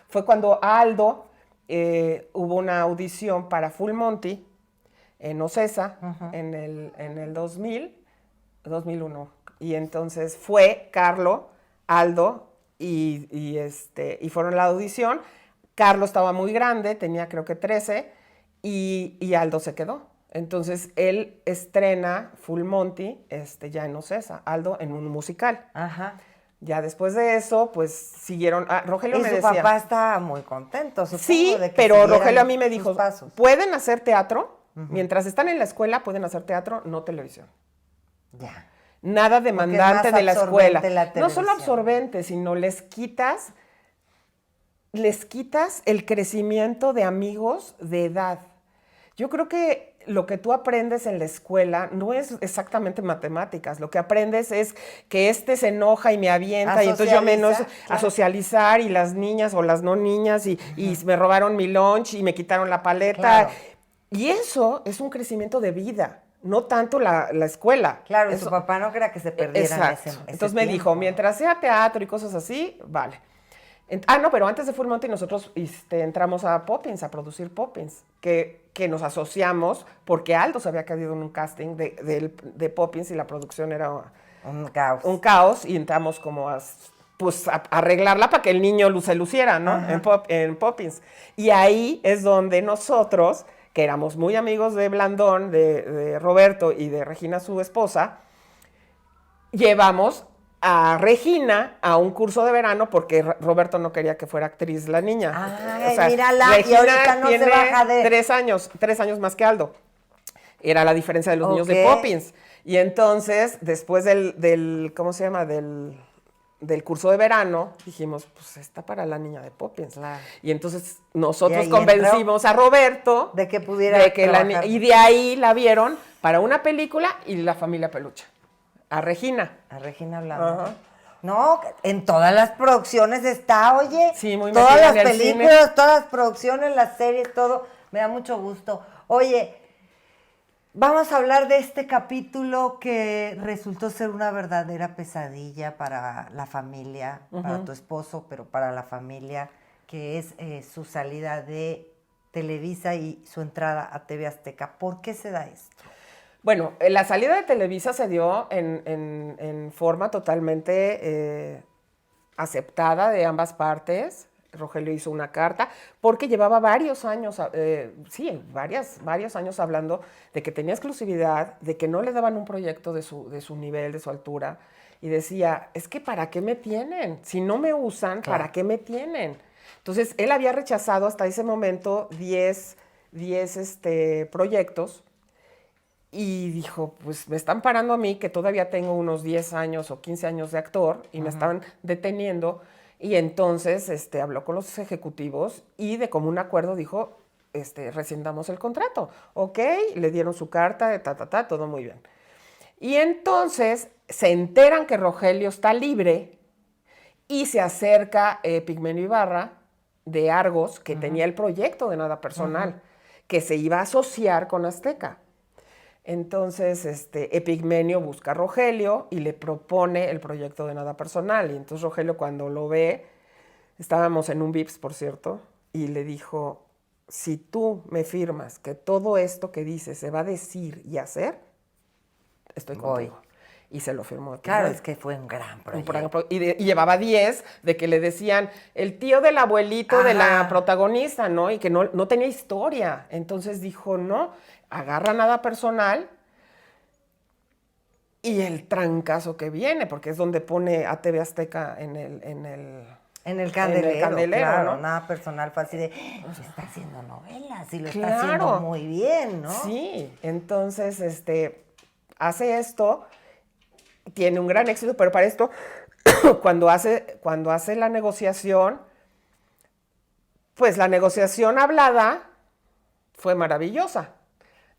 fue cuando Aldo hubo una audición para Full Monty en Ocesa en el 2001. Y entonces fue Carlo, Aldo y fueron a la audición. Carlo estaba muy grande, tenía creo que 13, y Aldo se quedó. Entonces él estrena Full Monty ya en Ocesa, Aldo en un musical. Ajá. Ya después de eso, pues siguieron. Rogelio me Y su decía. papá estaba muy contento, supongo, Sí, de que pero siguieran Rogelio a mí me sus dijo, pasos. pueden hacer teatro, mientras están en la escuela pueden hacer teatro, no televisión. Ya. Nada demandante de la escuela. La No solo televisión. absorbente, sino les quitas el crecimiento de amigos de edad. Yo creo que lo que tú aprendes en la escuela no es exactamente matemáticas. Lo que aprendes es que se enoja y me avienta y entonces yo me enojo a socializar y las niñas o las no niñas y me robaron mi lunch y me quitaron la paleta. Claro. Y eso es un crecimiento de vida, no tanto la escuela. Claro, y eso, su papá no quería que se perdieran ese Entonces me dijo, mientras sea teatro y cosas así, vale. No, pero antes de Full Monty nosotros entramos a Poppins, a producir Poppins, que nos asociamos porque Aldo se había caído en un casting de Poppins y la producción era un caos y entramos como a arreglarla para que el niño se luciera, ¿no? En Poppins. Y ahí es donde nosotros, que éramos muy amigos de Blandón, de Roberto y de Regina, su esposa, llevamos a Regina a un curso de verano porque Roberto no quería que fuera actriz la niña. Ay, mírala, Regina y ahorita no se baja de... 3 años más que Aldo. Era la diferencia de los niños de Poppins. Y entonces, después del ¿cómo se llama? Del curso de verano, dijimos, pues está para la niña de Poppins. Claro. Y entonces nosotros convencimos a Roberto de que pudiera trabajar. Y de ahí la vieron para una película y La Familia Peluche. A Regina. A Regina Blandón. No, en todas las producciones está, oye. Sí, muy todas las en películas, cine. Todas las producciones, las series, todo. Me da mucho gusto. Oye, vamos a hablar de este capítulo que resultó ser una verdadera pesadilla para la familia, para tu esposo, pero para la familia, que es su salida de Televisa y su entrada a TV Azteca. ¿Por qué se da esto? Bueno, la salida de Televisa se dio en forma totalmente aceptada de ambas partes. Rogelio hizo una carta porque llevaba varios años, varios años hablando de que tenía exclusividad, de que no le daban un proyecto de su nivel, de su altura. Y decía, es que ¿para qué me tienen? Si no me usan, claro. ¿Para qué me tienen? Entonces, él había rechazado hasta ese momento 10 proyectos. Y dijo, pues me están parando a mí, que todavía tengo unos 10 años o 15 años de actor, y me están deteniendo. Y entonces habló con los ejecutivos y de común acuerdo dijo, rescindamos el contrato. Ok, le dieron su carta, todo muy bien. Y entonces se enteran que Rogelio está libre y se acerca Pigmenio Ibarra de Argos, que tenía el proyecto de Nada Personal, que se iba a asociar con Azteca. Entonces, Epigmenio busca a Rogelio y le propone el proyecto de Nada Personal. Y entonces Rogelio, cuando lo ve, estábamos en un VIPS, por cierto, y le dijo, si tú me firmas que todo esto que dices se va a decir y hacer, estoy contigo. Y se lo firmó. Claro, es que fue un gran proyecto. Y llevaba 10 de que le decían el tío del abuelito de la protagonista, ¿no? Y que no tenía historia. Entonces dijo, no, agarra Nada Personal y el trancazo que viene, porque es donde pone a TV Azteca en el candelero, claro, ¿no? Nada Personal fue así de, está haciendo novelas y lo está haciendo muy bien, ¿no? Sí, entonces, hace esto, tiene un gran éxito, pero para esto, cuando hace la negociación, pues la negociación hablada fue maravillosa,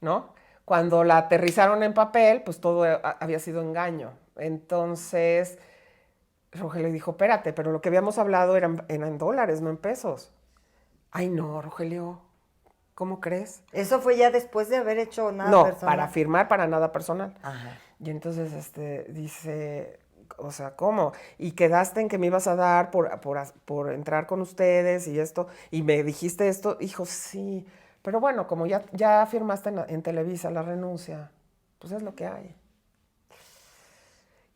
¿no? Cuando la aterrizaron en papel, pues todo había sido engaño. Entonces, Rogelio dijo, espérate, pero lo que habíamos hablado era en dólares, no en pesos. Ay, no, Rogelio, ¿cómo crees? Eso fue ya después de haber hecho Nada Personal. No, para firmar para Nada Personal. Ajá. Y entonces dice, o sea, ¿cómo? Y quedaste en que me ibas a dar por entrar con ustedes y esto, y me dijiste esto, hijo, sí, pero bueno, como ya firmaste en Televisa la renuncia, pues es lo que hay.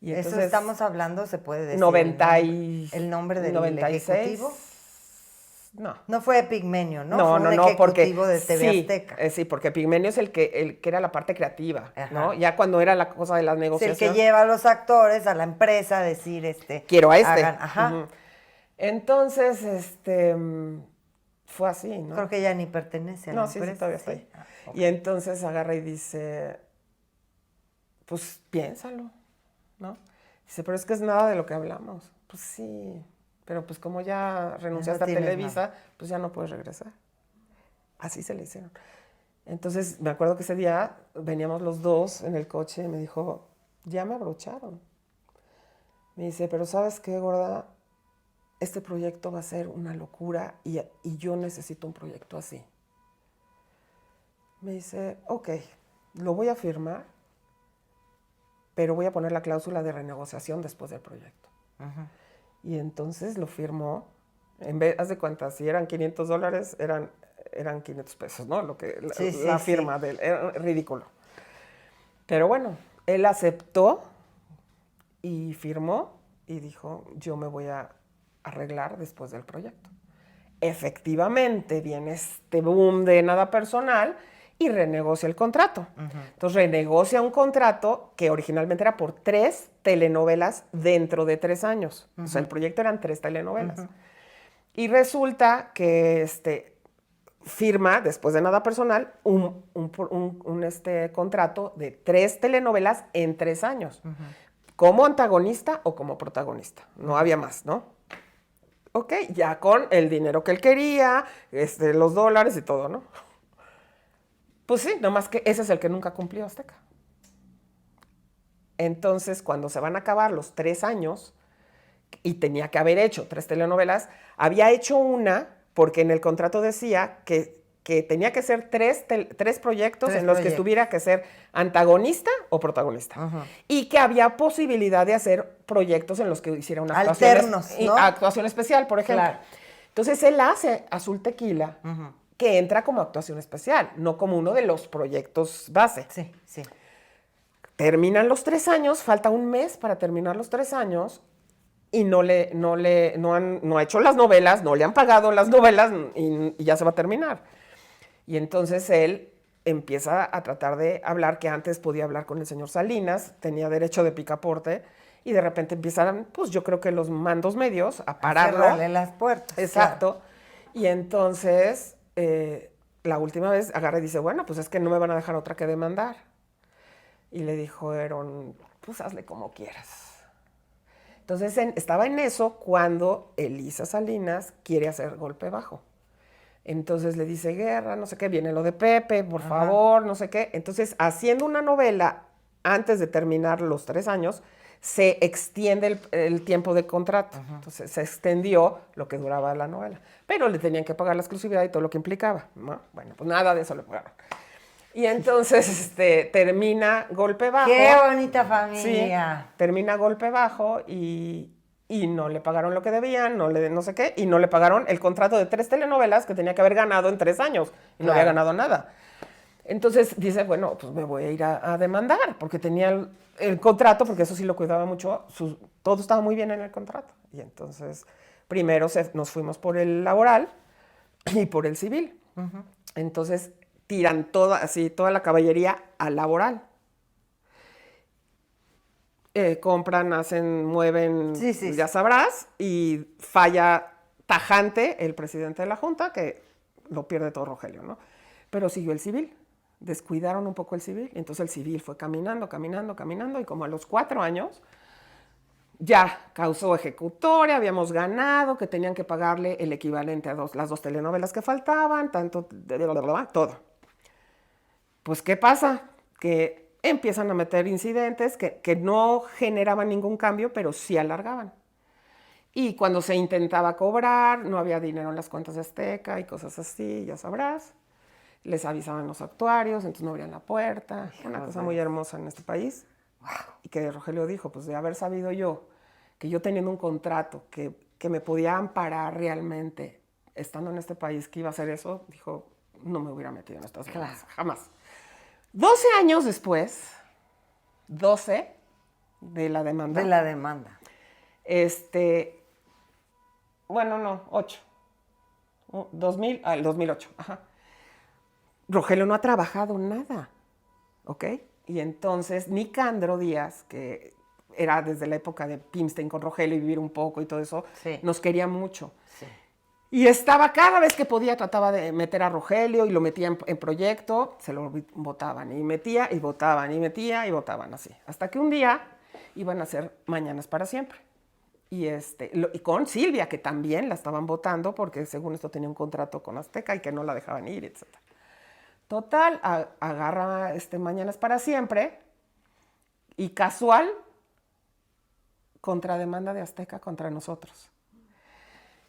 Y entonces, eso estamos hablando, se puede decir. 96. ¿El nombre del 96? Ejecutivo? No. No fue Epigmenio, ¿no? No, fue un ejecutivo de TV Azteca. Sí, porque Epigmenio es el que era la parte creativa, ¿no? Ya cuando era la cosa de las negociaciones. Es el que lleva a los actores a la empresa a decir, quiero a hagan, ajá. Entonces, fue así, ¿no? Creo que ya ni pertenece a la empresa. Sí, todavía está ahí. Okay. Y entonces agarra y dice, pues piénsalo, ¿no? Dice, pero es que es nada de lo que hablamos. Pues sí, pero pues como ya renunciaste a Televisa, pues ya no puedes regresar. Así se le hicieron. Entonces, me acuerdo que ese día veníamos los dos en el coche y me dijo, ya me abrocharon. Me dice, pero ¿sabes qué, gorda? Este proyecto va a ser una locura y yo necesito un proyecto así. Me dice, ok, lo voy a firmar, pero voy a poner la cláusula de renegociación después del proyecto. Y entonces lo firmó. Haz de cuenta, si eran $500, eran 500 pesos, ¿no? La firma de él, era ridículo. Pero bueno, él aceptó y firmó y dijo, yo me voy a arreglar después del proyecto. Efectivamente, viene este boom de nada personal y renegocia el contrato. Entonces renegocia un contrato que originalmente era por 3 telenovelas dentro de 3 años. O sea, el proyecto eran 3 telenovelas. Y resulta que firma, después de nada personal, un contrato de 3 telenovelas en 3 años. Como antagonista o como protagonista. No había más, ¿no? Ok, ya con el dinero que él quería, los dólares y todo, ¿no? Pues sí, nomás que ese es el que nunca cumplió Azteca. Entonces, cuando se van a acabar los 3 años, y tenía que haber hecho 3 telenovelas, había hecho una, porque en el contrato decía que tenía que ser 3 proyectos en los que tuviera que ser antagonista o protagonista. Y que había posibilidad de hacer proyectos en los que hiciera una actuación especial, por ejemplo. Claro. Entonces, él hace Azul Tequila, que entra como actuación especial, no como uno de los proyectos base. Sí, sí. Terminan los 3 años, falta un mes para terminar los 3 años, y no ha hecho las novelas, no le han pagado las novelas y ya se va a terminar. Y entonces él empieza a tratar de hablar, que antes podía hablar con el señor Salinas, tenía derecho de picaporte, y de repente empiezan, pues yo creo que los mandos medios a pararlo. A cerrarle las puertas. Exacto. Claro. Y entonces, la última vez agarra y dice, bueno, pues es que no me van a dejar otra que demandar. Y le dijeron, pues hazle como quieras. Entonces estaba en eso cuando Elisa Salinas quiere hacer Golpe Bajo. Entonces le dice, Guerra, no sé qué, viene lo de Pepe, por favor, no sé qué. Entonces, haciendo una novela antes de terminar los 3 años, se extiende el tiempo de contrato. Entonces se extendió lo que duraba la novela. Pero le tenían que pagar la exclusividad y todo lo que implicaba, ¿no? Bueno, pues nada de eso le pagaron. Y entonces termina Golpe Bajo. ¡Qué bonita familia! Sí, termina Golpe Bajo y no le pagaron lo que debían, no sé qué, y no le pagaron el contrato de 3 telenovelas que tenía que haber ganado en 3 años y no había ganado nada. Entonces dice, bueno, pues me voy a ir a demandar porque tenía el contrato, porque eso sí lo cuidaba mucho, todo estaba muy bien en el contrato. Y entonces primero nos fuimos por el laboral y por el civil. Entonces tiran toda la caballería al laboral. Compran, mueven, ya sabrás, y falla tajante el presidente de la Junta, que lo pierde todo Rogelio, ¿no? Pero siguió el civil, descuidaron un poco el civil, entonces el civil fue caminando, y como a los 4 años, ya causó ejecutoria, habíamos ganado, que tenían que pagarle el equivalente a las 2 telenovelas que faltaban, todo. Pues, ¿qué pasa? Que empiezan a meter incidentes que no generaban ningún cambio, pero sí alargaban. Y cuando se intentaba cobrar, no había dinero en las cuentas de Azteca y cosas así, ya sabrás. Les avisaban los actuarios, entonces no abrían la puerta. Una cosa muy hermosa en este país. Y que Rogelio dijo, pues de haber sabido yo, que yo teniendo un contrato que me podía amparar realmente, estando en este país, que iba a hacer eso, dijo, no me hubiera metido en estas cosas, jamás. 12 años después, 12 de la demanda. De la demanda. Bueno, no, 8. 2008, ajá. Rogelio no ha trabajado nada, ¿ok? Y entonces Nicandro Díaz, que era desde la época de Pimstein con Rogelio y vivir un poco y todo eso, nos quería mucho. Sí. Y estaba, cada vez que podía, trataba de meter a Rogelio y lo metía en proyecto, se lo votaban y metía y votaban y metía y votaban así. Hasta que un día iban a hacer Mañanas para Siempre. Y con Silvia, que también la estaban votando porque según esto tenía un contrato con Azteca y que no la dejaban ir, etc. Total, agarra Mañanas para Siempre y casual, contrademanda de Azteca contra nosotros.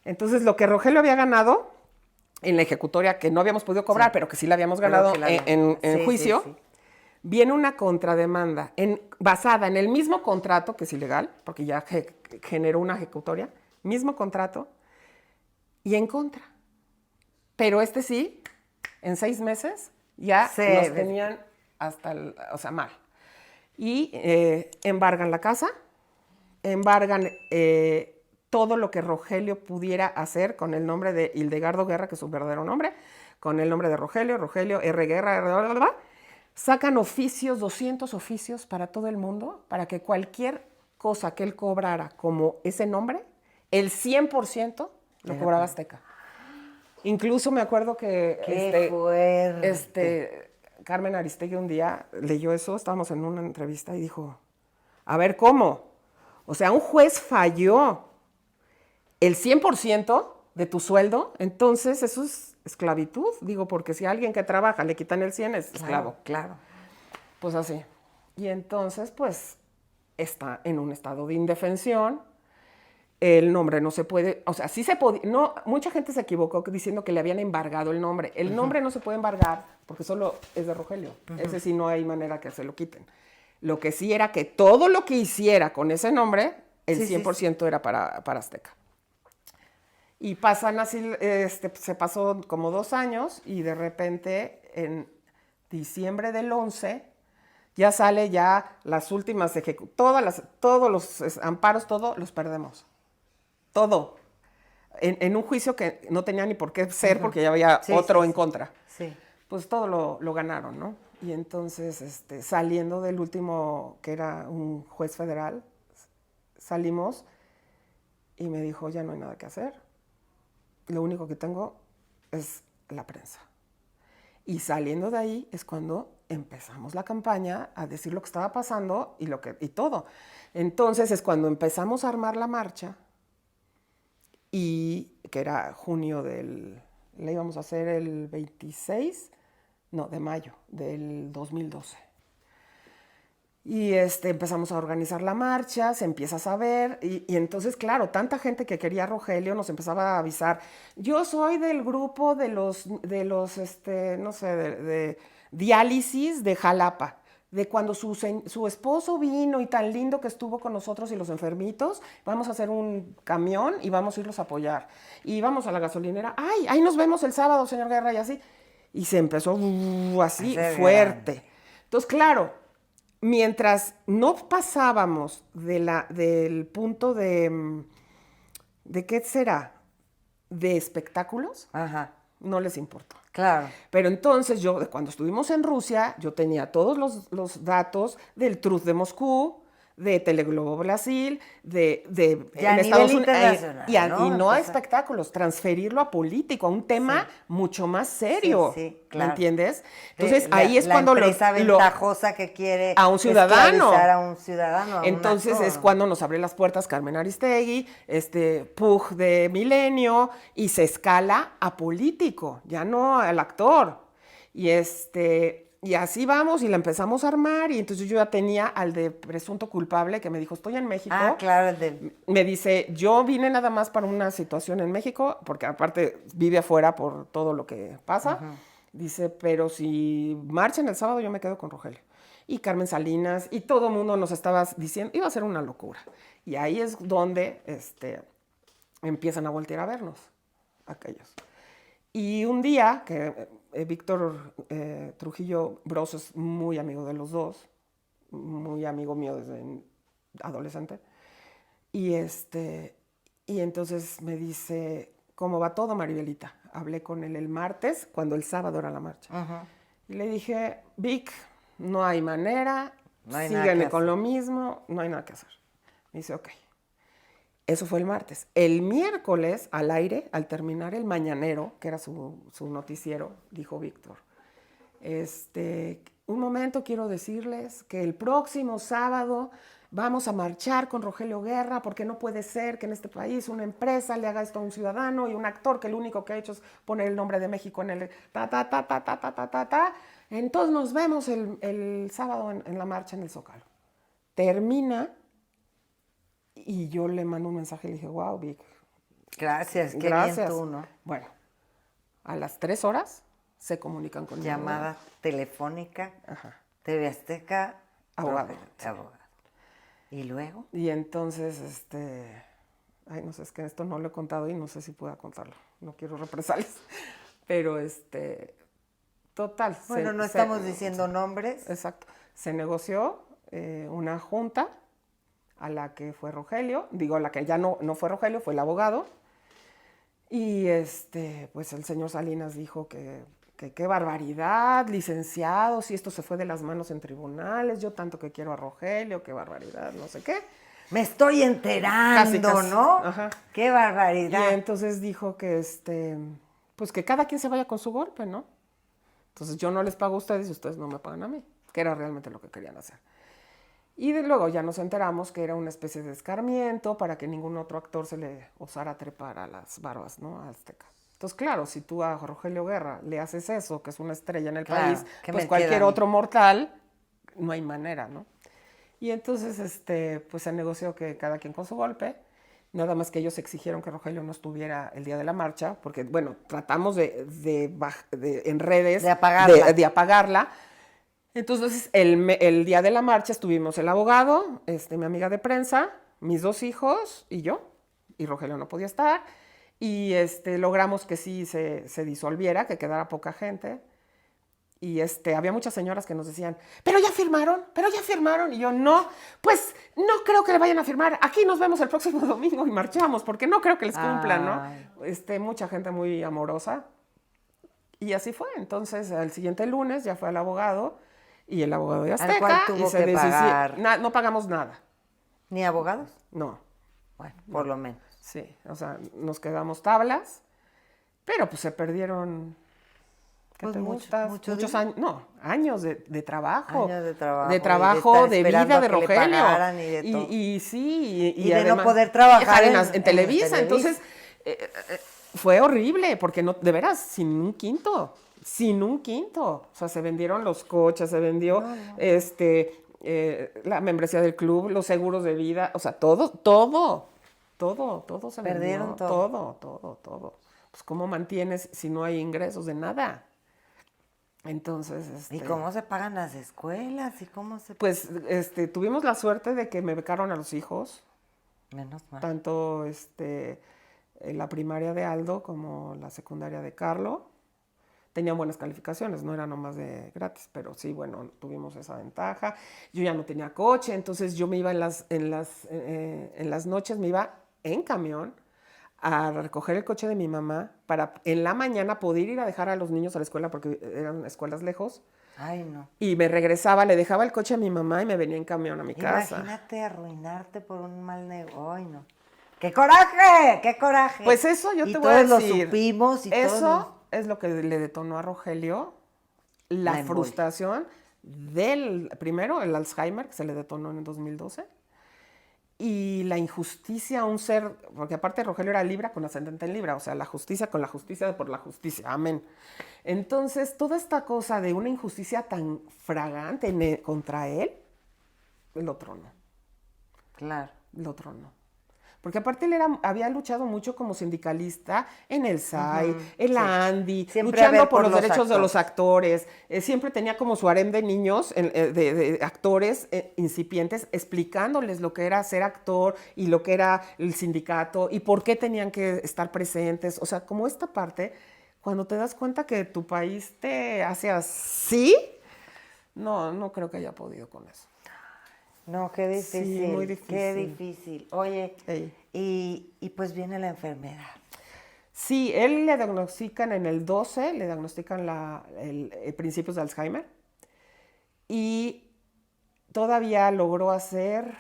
Entonces, lo que Rogelio había ganado en la ejecutoria, que no habíamos podido cobrar, pero que sí la habíamos ganado en juicio, viene una contrademanda basada en el mismo contrato, que es ilegal, porque ya generó una ejecutoria, mismo contrato, y en contra. Pero sí, en 6 meses, ya nos tenían hasta mal. Y embargan la casa, embargan todo lo que Rogelio pudiera hacer con el nombre de Hildegardo Guerra, que es su verdadero nombre, con el nombre de Rogelio R. Guerra, sacan oficios, 200 oficios para todo el mundo, para que cualquier cosa que él cobrara como ese nombre, el 100% lo cobraba Azteca. Incluso me acuerdo que Carmen Aristegui un día leyó eso, estábamos en una entrevista y dijo, a ver, ¿cómo? O sea, un juez falló el 100% de tu sueldo, entonces eso es esclavitud. Digo, porque si a alguien que trabaja le quitan el 100 es esclavo. Claro. Pues así. Y entonces, pues, está en un estado de indefensión. El nombre no se puede, o sea, sí se podía, no, mucha gente se equivocó diciendo que le habían embargado el nombre. El nombre no se puede embargar porque solo es de Rogelio. Ese sí no hay manera que se lo quiten. Lo que sí era que todo lo que hiciera con ese nombre, el 100% era para Azteca. Y pasan así, se pasó como 2 años y de repente en diciembre del 11 ya sale las últimas todos los amparos, todos los perdemos. Todo. En un juicio que no tenía ni por qué ser porque ya había otro en contra. Sí. Pues todo lo ganaron, ¿no? Y entonces, saliendo del último, que era un juez federal, salimos y me dijo, ya no hay nada que hacer. Lo único que tengo es la prensa. Y saliendo de ahí es cuando empezamos la campaña a decir lo que estaba pasando y todo. Entonces es cuando empezamos a armar la marcha, y que era junio le íbamos a hacer el 26, de mayo del 2012. Y empezamos a organizar la marcha, se empieza a saber, y entonces, claro, tanta gente que quería a Rogelio nos empezaba a avisar. Yo soy del grupo de los no sé, de diálisis de Jalapa, de cuando su esposo vino y tan lindo que estuvo con nosotros y los enfermitos, vamos a hacer un camión y vamos a irlos a apoyar. Y vamos a la gasolinera, ¡ay, ahí nos vemos el sábado, señor Guerra! Y así. Y se empezó así fuerte. Entonces, claro, mientras no pasábamos del punto ¿de qué será? De espectáculos, no les importó. Claro. Pero entonces cuando estuvimos en Rusia, yo tenía todos los datos del Truth de Moscú, de Teleglobo Brasil, de en Estados Unidos. Y no a espectáculos, transferirlo a político, a un tema mucho más serio. Sí, claro. ¿Me entiendes? Entonces ahí es cuando la empresa ventajosa que quiere a un ciudadano. A un ciudadano. Entonces es cuando nos abre las puertas Carmen Aristegui, Pug de Milenio, y se escala a político, ya no al actor. Y así vamos y la empezamos a armar, y entonces yo ya tenía al de presunto culpable que me dijo, estoy en México. Ah, claro, me dice, yo vine nada más para una situación en México, porque aparte vive afuera por todo lo que pasa. Dice, pero si marchan el sábado yo me quedo con Rogelio. Y Carmen Salinas, y todo el mundo nos estaba diciendo, iba a ser una locura. Y ahí es donde empiezan a voltear a vernos, aquellos. Y un día que Víctor Trujillo Broso es muy amigo de los dos, muy amigo mío desde adolescente, y entonces me dice, ¿cómo va todo, Maribelita? Hablé con él el martes, cuando el sábado era la marcha. Y le dije, Vic, no hay manera, sígueme con lo mismo, no hay nada que hacer. Me dice, ok. Eso fue el martes. El miércoles, al aire, al terminar el mañanero, que era su noticiero, dijo Víctor, un momento quiero decirles que el próximo sábado vamos a marchar con Rogelio Guerra porque no puede ser que en este país una empresa le haga esto a un ciudadano y un actor que lo único que ha hecho es poner el nombre de México en el ta. Entonces nos vemos el sábado en la marcha en el Zócalo. Termina y yo le mando un mensaje y le dije, wow, Vic. Gracias, qué Gracias. bien tú, ¿no? Bueno, a las 3 horas se comunican conmigo. Llamada telefónica, Ajá. TV Azteca, Abogado. abogado. ¿Y luego? Y entonces, ay, no sé, es que esto no lo he contado y no sé si pueda contarlo. No quiero represalias. Pero, total. Bueno, no estamos diciendo nombres. Exacto. Se negoció una junta a la que fue Rogelio, digo, a la que ya no fue Rogelio, fue el abogado. Y pues el señor Salinas dijo que qué barbaridad, licenciado, si esto se fue de las manos en tribunales, yo tanto que quiero a Rogelio, qué barbaridad, no sé qué. Me estoy enterando, Casi. ¿no? Ajá. Qué barbaridad. Y entonces dijo que pues que cada quien se vaya con su golpe, ¿no? Entonces yo no les pago a ustedes y ustedes no me pagan a mí, que era realmente lo que querían hacer. Y luego ya nos enteramos que era una especie de escarmiento para que ningún otro actor se le osara trepar a las barbas, ¿no? A Azteca. Entonces, claro, si tú a Rogelio Guerra le haces eso, que es una estrella en el país, pues cualquier otro mortal, no hay manera, ¿no? Y entonces, pues se negoció que cada quien con su golpe, nada más que ellos exigieron que Rogelio no estuviera el día de la marcha, porque, bueno, tratamos en redes de apagarla. Entonces, el día de la marcha estuvimos el abogado, mi amiga de prensa, mis 2 hijos y yo, y Rogelio no podía estar, y logramos que sí se disolviera, que quedara poca gente, y había muchas señoras que nos decían, pero ya firmaron, y yo, no, pues no creo que le vayan a firmar, aquí nos vemos el próximo domingo y marchamos, porque no creo que les cumplan, ¿no? Mucha gente muy amorosa, y así fue. Entonces, al siguiente lunes ya fue el abogado, y el abogado de Azteca, ¿Al cual tuvo que pagar? No pagamos nada. ¿Ni abogados? No. Bueno, por lo menos. Sí, o sea, nos quedamos tablas, pero pues se perdieron, ¿qué pues te gusta? Muchos años, no, años de trabajo. Años de trabajo. De trabajo, de vida de Rogelio. Y de además, no poder trabajar en Televisa. Entonces, fue horrible, porque no, de veras, sin un quinto. O sea, se vendieron los coches, se vendió la membresía del club, los seguros de vida, o sea, todo se perdieron vendió. Todo. Pues, ¿cómo mantienes si no hay ingresos de nada? Entonces, ¿Y cómo se pagan las escuelas? ¿Y cómo se...? Pues, tuvimos la suerte de que me becaron a los hijos. Menos mal. Tanto, la primaria de Aldo como la secundaria de Carlo. Tenían buenas calificaciones, no era nomás de gratis, pero sí, bueno, tuvimos esa ventaja. Yo ya no tenía coche, entonces yo me iba en las noches, me iba en camión a recoger el coche de mi mamá para en la mañana poder ir a dejar a los niños a la escuela porque eran escuelas lejos. Ay, no. Y me regresaba, le dejaba el coche a mi mamá y me venía en camión a mi casa. Imagínate arruinarte por un mal negocio. Ay, no. ¡Qué coraje! ¡Qué coraje! Pues eso yo te voy a decir. Y todos lo supimos y eso es lo que le detonó a Rogelio la frustración primero el Alzheimer, que se le detonó en el 2012, y la injusticia a un ser, porque aparte Rogelio era Libra con ascendente en Libra, o sea, la justicia con la justicia por la justicia, amén. Entonces, toda esta cosa de una injusticia tan fragante contra él, lo tronó. Claro. Lo tronó. Porque aparte él había luchado mucho como sindicalista en el SAI, en la ANDI, siempre luchando por los derechos de los actores. Siempre tenía como su harem de niños, de actores incipientes, explicándoles lo que era ser actor y lo que era el sindicato y por qué tenían que estar presentes. O sea, como esta parte, cuando te das cuenta que tu país te hace así, no creo que haya podido con eso. No, qué difícil. Sí, muy difícil. Qué difícil. Oye, y pues viene la enfermedad. Sí, él le diagnostican en el 12, le diagnostican principios de Alzheimer. Y todavía logró hacer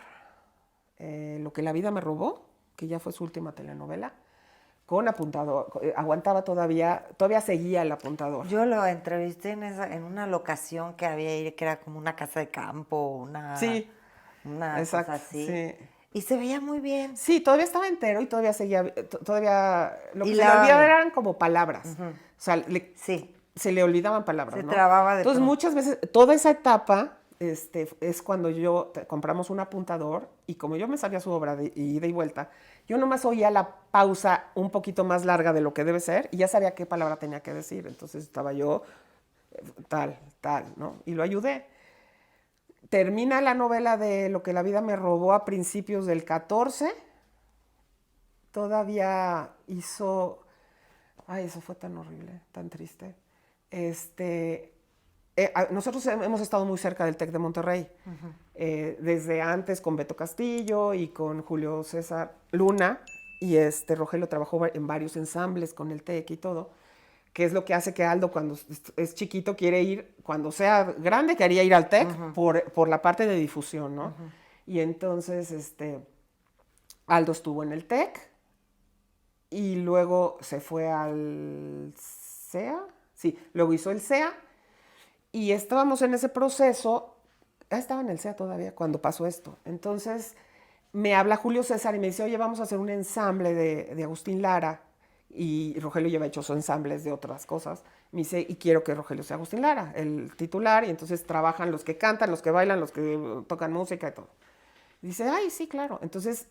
Lo que la vida me robó, que ya fue su última telenovela, con apuntador. Aguantaba todavía seguía el apuntador. Yo lo entrevisté en una locación que había ahí, que era como una casa de campo, Sí. Una Exacto, cosa así. sí. Y se veía muy bien. Sí, todavía estaba entero y todavía seguía, todavía, lo que Y se le la- olvidaba eran como palabras. O sea, Sí, se le olvidaban palabras, se ¿no? trababa de Entonces, pronto. muchas veces, toda esa etapa es cuando compramos un apuntador y como yo me sabía su obra de ida y vuelta, yo nomás oía la pausa un poquito más larga de lo que debe ser y ya sabía qué palabra tenía que decir. Entonces estaba yo tal, ¿no? Y lo ayudé. Termina la novela de Lo que la vida me robó a principios del 14. Todavía hizo... Ay, eso fue tan horrible, tan triste. Nosotros hemos estado muy cerca del TEC de Monterrey. Desde antes con Beto Castillo y con Julio César Luna. Y Rogelio trabajó en varios ensambles con el TEC y todo. Que es lo que hace que Aldo, cuando es chiquito, quiere ir, cuando sea grande, quería ir al TEC por la parte de difusión, ¿no? Y entonces, Aldo estuvo en el TEC y luego se fue al CEA. Sí, luego hizo el CEA y estábamos en ese proceso. Estaba en el CEA todavía cuando pasó esto. Entonces me habla Julio César y me dice, oye, vamos a hacer un ensamble de Agustín Lara. Y Rogelio lleva hechos ensambles de otras cosas. Me dice, y quiero que Rogelio sea Agustín Lara, el titular, y entonces trabajan los que cantan, los que bailan, los que tocan música y todo. Dice, ay, sí, claro. Entonces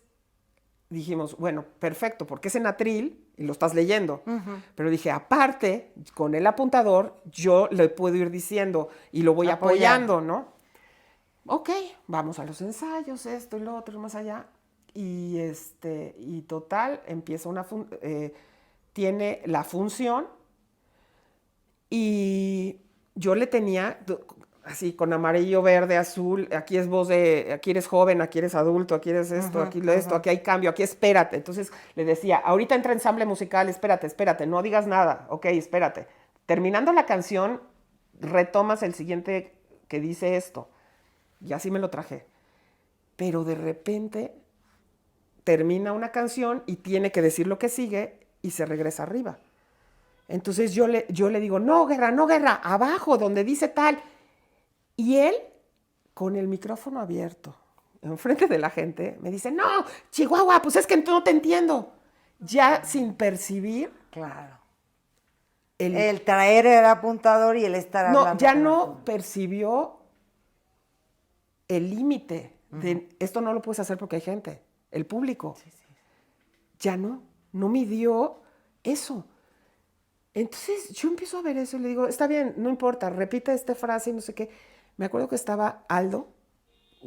dijimos, bueno, perfecto, porque es en atril y lo estás leyendo. Pero dije, aparte, con el apuntador, yo le puedo ir diciendo y lo voy apoyando, ¿no? Ok, vamos a los ensayos, esto y lo otro, más allá. Y total, empieza tiene la función y yo le tenía así con amarillo, verde, azul, aquí es voz aquí eres joven, aquí eres adulto, aquí eres esto, aquí hay cambio, aquí espérate. Entonces le decía, ahorita entra ensamble musical, espérate, no digas nada, ok, espérate. Terminando la canción, retomas el siguiente que dice esto. Y así me lo traje. Pero de repente termina una canción y tiene que decir lo que sigue y se regresa arriba. Entonces yo le digo, no, guerra, abajo, donde dice tal. Y él, con el micrófono abierto, enfrente de la gente, me dice, no, Chihuahua, pues es que no te entiendo. Ya sin percibir. Claro. El traer el apuntador y el estar hablando. No, ya no percibió el límite de esto no lo puedes hacer porque hay gente, el público. Sí. Ya no midió eso. Entonces yo empiezo a ver eso y le digo, está bien, no importa, repite esta frase y no sé qué. Me acuerdo que estaba Aldo,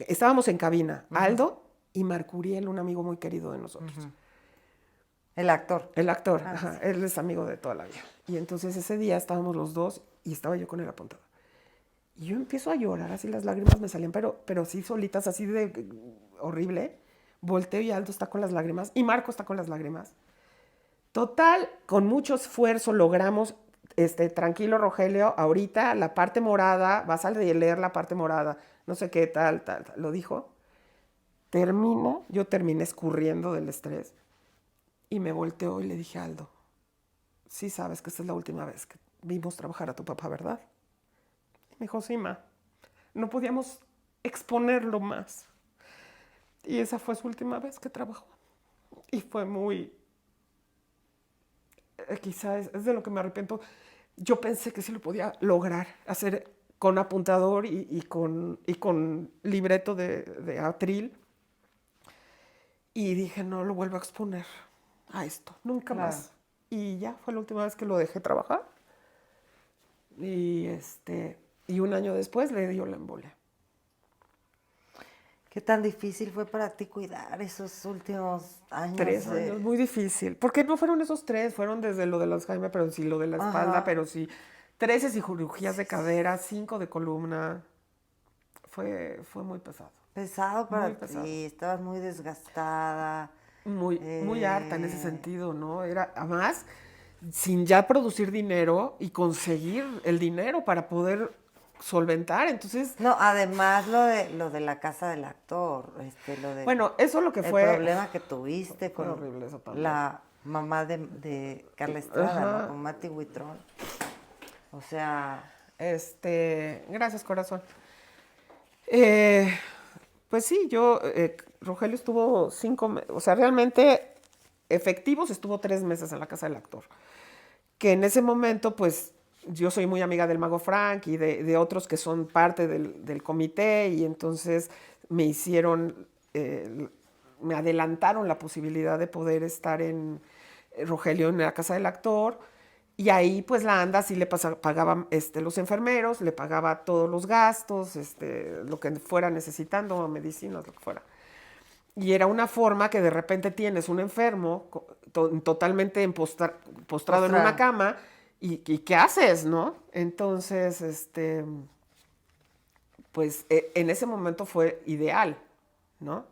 estábamos en cabina, Aldo y Marcuriel, un amigo muy querido de nosotros. El actor. El actor, sí. Él es amigo de toda la vida. Y entonces ese día estábamos los dos y estaba yo con el apuntador. Y yo empiezo a llorar, así las lágrimas me salían, pero sí solitas, así de horrible. Volteo y Aldo está con las lágrimas y Marco está con las lágrimas. Total, con mucho esfuerzo logramos, tranquilo Rogelio, ahorita la parte morada, vas a leer la parte morada, no sé qué, tal, lo dijo. Yo terminé escurriendo del estrés y me volteó y le dije a Aldo, sí sabes que esta es la última vez que vimos trabajar a tu papá, ¿verdad? Me dijo, sí, ma. No podíamos exponerlo más. Y esa fue su última vez que trabajó. Y fue muy... quizás es de lo que me arrepiento. Yo pensé que sí lo podía lograr, hacer con apuntador y con libreto de atril. Y dije, no lo vuelvo a exponer a esto, nunca más. Y ya fue la última vez que lo dejé trabajar. Y un año después le dio la embolia. ¿Qué tan difícil fue para ti cuidar esos últimos años? 3 años, muy difícil. Porque no fueron esos 3, fueron desde lo de Alzheimer, pero sí lo de la espalda, pero sí 13 cirugías de cadera, 5 de columna. Fue muy pesado. Pesado para ti, estabas muy desgastada. Muy harta en ese sentido, ¿no? Era, además, sin ya producir dinero y conseguir el dinero para poder solventar, entonces... No, además lo de la casa del actor, bueno, eso es lo que fue... El problema que tuviste con horrible eso también. La mamá de Carla Estrada, ¿no? Con Mati Huitrón. O sea... Gracias, corazón. Pues sí, Rogelio estuvo o sea, realmente efectivos estuvo 3 meses en la casa del actor. Que en ese momento, pues, yo soy muy amiga del Mago Frank y de otros que son parte del comité, y entonces me me adelantaron la posibilidad de poder estar en Rogelio en la casa del actor. Y ahí pues la ANDA sí le pagaba los enfermeros, le pagaba todos los gastos, lo que fuera necesitando, medicinas, lo que fuera. Y era una forma que de repente tienes un enfermo totalmente postrado en una cama, y ¿qué haces, no? Entonces, pues en ese momento fue ideal, ¿no?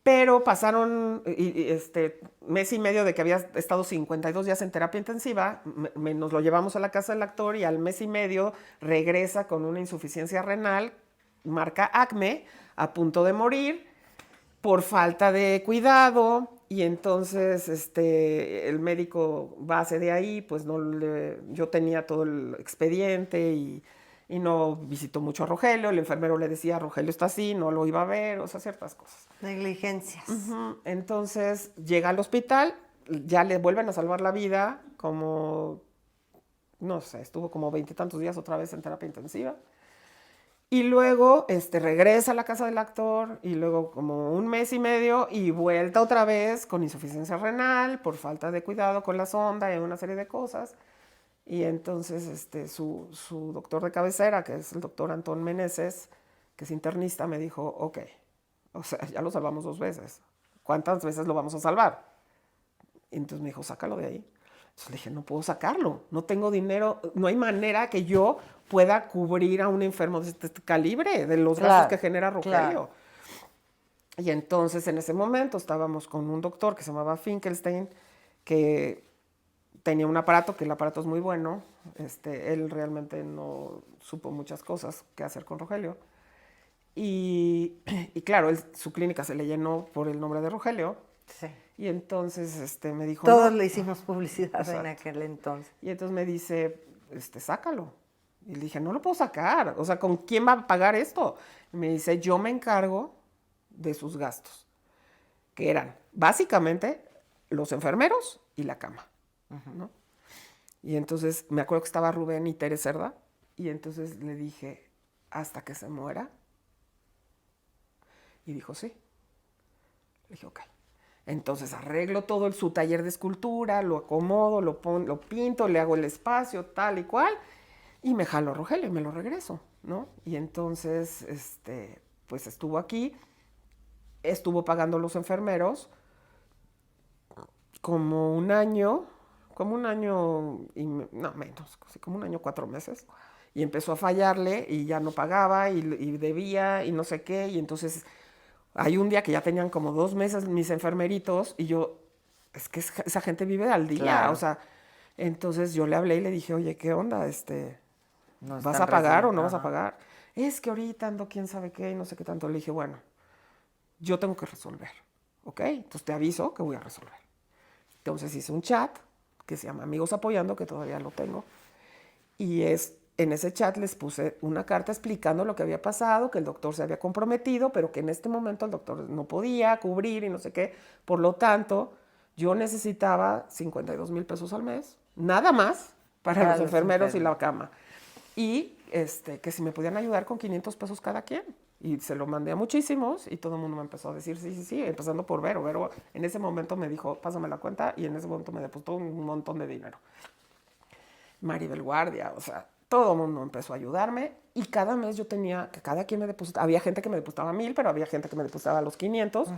Pero pasaron mes y medio de que había estado 52 días en terapia intensiva, nos lo llevamos a la casa del actor, y al mes y medio regresa con una insuficiencia renal, marca ACME, a punto de morir por falta de cuidado. Y entonces el médico base de ahí, pues yo tenía todo el expediente, y no visitó mucho a Rogelio. El enfermero le decía, Rogelio está así, no lo iba a ver, o sea, ciertas cosas. Negligencias. Entonces llega al hospital, ya le vuelven a salvar la vida, como, no sé, estuvo como 20 y tantos días otra vez en terapia intensiva. Y luego regresa a la casa del actor, y luego como un mes y medio y vuelta otra vez con insuficiencia renal por falta de cuidado con la sonda y una serie de cosas. Y entonces su doctor de cabecera, que es el doctor Antón Meneses, que es internista, me dijo, ok, o sea, ya lo salvamos 2 veces. ¿Cuántas veces lo vamos a salvar? Y entonces me dijo, sácalo de ahí. Entonces le dije, no puedo sacarlo, no tengo dinero, no hay manera que yo pueda cubrir a un enfermo de este calibre, de los gastos que genera Rogelio. Claro. Y entonces en ese momento estábamos con un doctor que se llamaba Finkelstein, que tenía un aparato, que el aparato es muy bueno. Él realmente no supo muchas cosas que hacer con Rogelio. Y claro, su clínica se le llenó por el nombre de Rogelio. Sí. Y entonces me dijo... Todos le hicimos publicidad. Exacto. En aquel entonces. Y entonces me dice, sácalo. Y le dije, no lo puedo sacar. O sea, ¿con quién va a pagar esto? Y me dice, yo me encargo de sus gastos. Que eran básicamente los enfermeros y la cama. ¿No? Y entonces me acuerdo que estaba Rubén y Tere Cerda. Y entonces le dije, ¿hasta que se muera? Y dijo, sí. Le dije, ok. Entonces arreglo todo su taller de escultura, lo acomodo, lo pinto, le hago el espacio, tal y cual, y me jalo a Rogelio y me lo regreso, ¿no? Y entonces, pues estuvo aquí, estuvo pagando los enfermeros como un año y no menos, como un año 4 meses. Y empezó a fallarle y ya no pagaba y debía y no sé qué, y entonces... Hay un día que ya tenían como 2 meses mis enfermeritos, y yo, es que esa gente vive al día, claro. O sea, entonces yo le hablé y le dije, oye, ¿qué onda? ¿Vas a pagar o no vas a pagar? Es que ahorita ando quién sabe qué y no sé qué tanto. Le dije, bueno, yo tengo que resolver, ¿ok? Entonces te aviso que voy a resolver. Entonces hice un chat que se llama Amigos Apoyando, que todavía lo tengo, y en ese chat les puse una carta explicando lo que había pasado, que el doctor se había comprometido, pero que en este momento el doctor no podía cubrir y no sé qué. Por lo tanto, yo necesitaba 52,000 pesos al mes, nada más, para los enfermeros y la cama. Y que si me podían ayudar con 500 pesos cada quien. Y se lo mandé a muchísimos, y todo el mundo me empezó a decir, sí, empezando por Vero. Vero en ese momento me dijo, pásame la cuenta, y en ese momento me depositó un montón de dinero. Maribel Guardia, o sea, todo el mundo empezó a ayudarme, y cada mes yo tenía que cada quien me depositaba. Había gente que me depositaba 1,000, pero había gente que me depositaba los 500.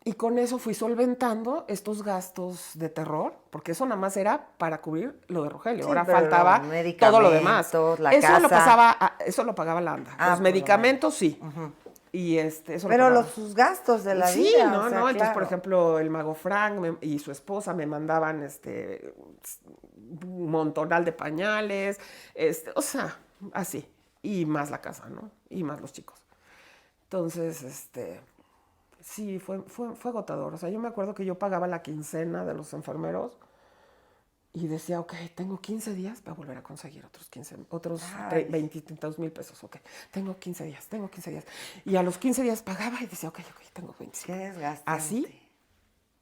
Y con eso fui solventando estos gastos de terror, porque eso nada más era para cubrir lo de Rogelio. Sí, ahora faltaba todo lo demás. La casa. Eso lo pagaba la ANDA. Los medicamentos sí. Y eso pero sus gastos de la vida. Sí, no. Entonces, por ejemplo, el Mago Frank y su esposa me mandaban un montonal de pañales, o sea, así. Y más la casa, ¿no? Y más los chicos. Entonces, sí, fue agotador. O sea, yo me acuerdo que yo pagaba la quincena de los enfermeros Y decía, ok, tengo 15 días para volver a conseguir otros Ay. 20,000 pesos. Ok, tengo 15 días. Y a los 15 días pagaba y decía, ok, tengo 25. Qué desgastante. Así,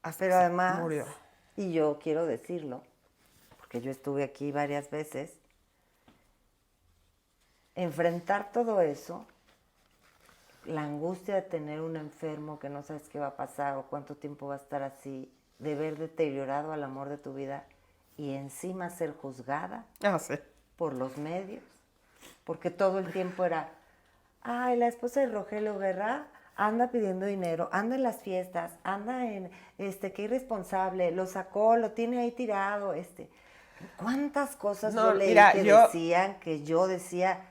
hasta Pero que se además, murió. y yo quiero decirlo, porque yo estuve aquí varias veces, enfrentar todo eso, la angustia de tener un enfermo que no sabes qué va a pasar o cuánto tiempo va a estar así, de ver deteriorado al amor de tu vida y encima ser juzgada Sí. por los medios, porque todo el tiempo era, ay, la esposa de Rogelio Guerra anda pidiendo dinero, anda en las fiestas, anda en, qué irresponsable, lo sacó, lo tiene ahí tirado, ¿Cuántas cosas No, yo leí mira, que yo- decían, que yo decía,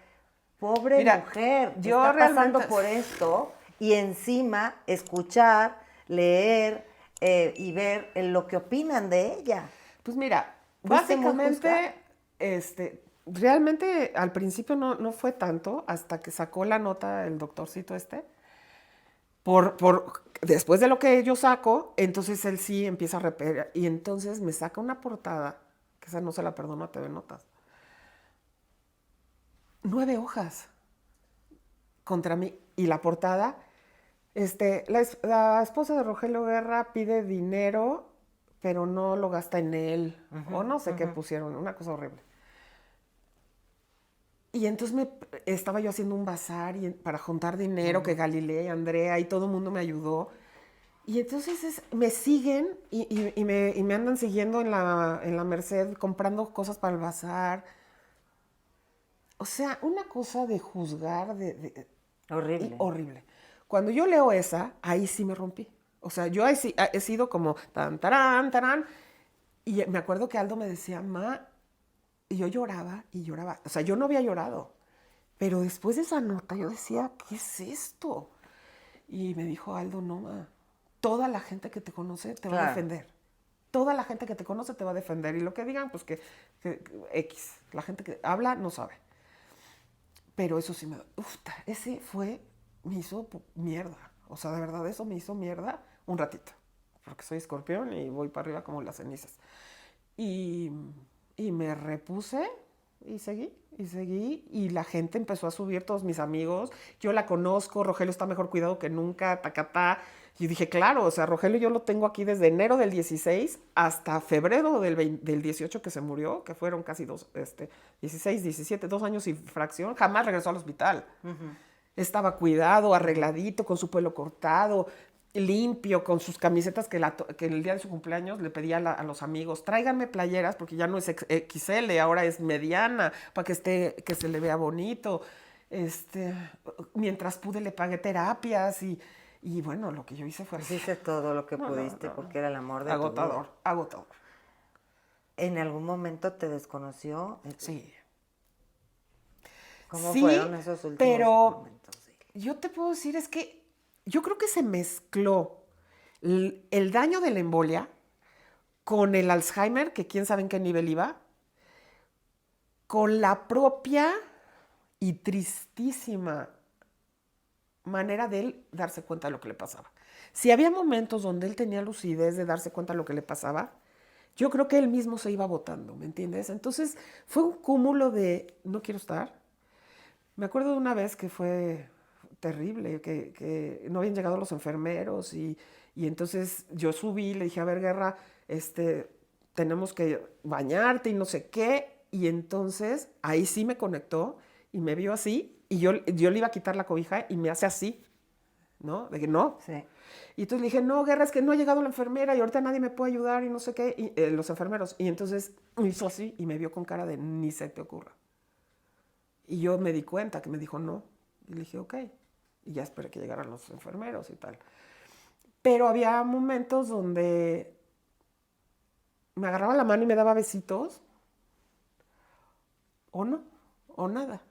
pobre Mira, mujer, yo está pasando realmente- por esto, y encima escuchar, leer y ver lo que opinan de ella? Pues mira, Fuiste muy juzgada. básicamente, realmente al principio no fue tanto hasta que sacó la nota el doctorcito después de lo que yo saco, entonces él sí empieza a repetir y entonces me saca una portada, que esa no se la perdono a TV Notas. 9 hojas contra mí y la portada, la esposa de Rogelio Guerra pide dinero, pero no lo gasta en él, o no sé qué pusieron, una cosa horrible. Y entonces estaba yo haciendo un bazar para juntar dinero, que Galilea y Andrea y todo el mundo me ayudó. Y entonces me siguen y me andan siguiendo en la Merced comprando cosas para el bazar. O sea, una cosa de juzgar, Horrible. horrible. Cuando yo leo esa, ahí sí me rompí. O sea, yo ahí sí he sido como tan, tarán, tarán. Y me acuerdo que Aldo me decía, ma, y yo lloraba y lloraba. O sea, yo no había llorado. Pero después de esa nota yo decía, ¿qué es esto? Y me dijo Aldo, no, ma, toda la gente que te conoce te va a Claro. defender. Toda la gente que te conoce te va a defender. Y lo que digan, pues que X. La gente que habla no sabe. Pero eso sí me hizo mierda. O sea, de verdad, eso me hizo mierda un ratito. Porque soy escorpión y voy para arriba como las cenizas. Y me repuse y seguí. Y la gente empezó a subir, todos mis amigos. Yo la conozco, Rogelio está mejor cuidado que nunca, tacatá. Y dije, claro, o sea, Rogelio yo lo tengo aquí desde enero del 16 hasta febrero del 18 que se murió, que fueron casi 16, 17, 2 años y fracción. Jamás regresó al hospital. Estaba cuidado, arregladito, con su pelo cortado, limpio, con sus camisetas que el día de su cumpleaños le pedía a los amigos, tráiganme playeras, porque ya no es XL, ahora es mediana, para que se le vea bonito. Mientras pude le pagué terapias y bueno, lo que yo hice fue... Hiciste todo lo que pudiste porque era el amor de tu vida. Agotador. ¿En algún momento te desconoció? Sí. ¿Cómo Sí, fueron esos últimos pero momentos? yo te puedo decir, es que yo creo que se mezcló el daño de la embolia con el Alzheimer, que quién sabe en qué nivel iba, con la propia y tristísima manera de él darse cuenta de lo que le pasaba. Si había momentos donde él tenía lucidez de darse cuenta de lo que le pasaba, yo creo que él mismo se iba botando, ¿me entiendes? Entonces fue un cúmulo de no quiero estar. Me acuerdo de una vez que fue terrible, que no habían llegado los enfermeros y entonces yo subí, le dije, a ver, Guerra, tenemos que bañarte y no sé qué. Y entonces ahí sí me conectó y me vio así y yo le iba a quitar la cobija y me hace así, ¿no? De que no. Sí. Y entonces le dije, no, Guerra, es que no ha llegado la enfermera y ahorita nadie me puede ayudar y no sé qué, y, los enfermeros. Y entonces me hizo así y me vio con cara de ni se te ocurra. Y yo me di cuenta que me dijo no. Y le dije, ok. Y ya esperé que llegaran los enfermeros y tal. Pero había momentos donde me agarraba la mano y me daba besitos. O no, o nada.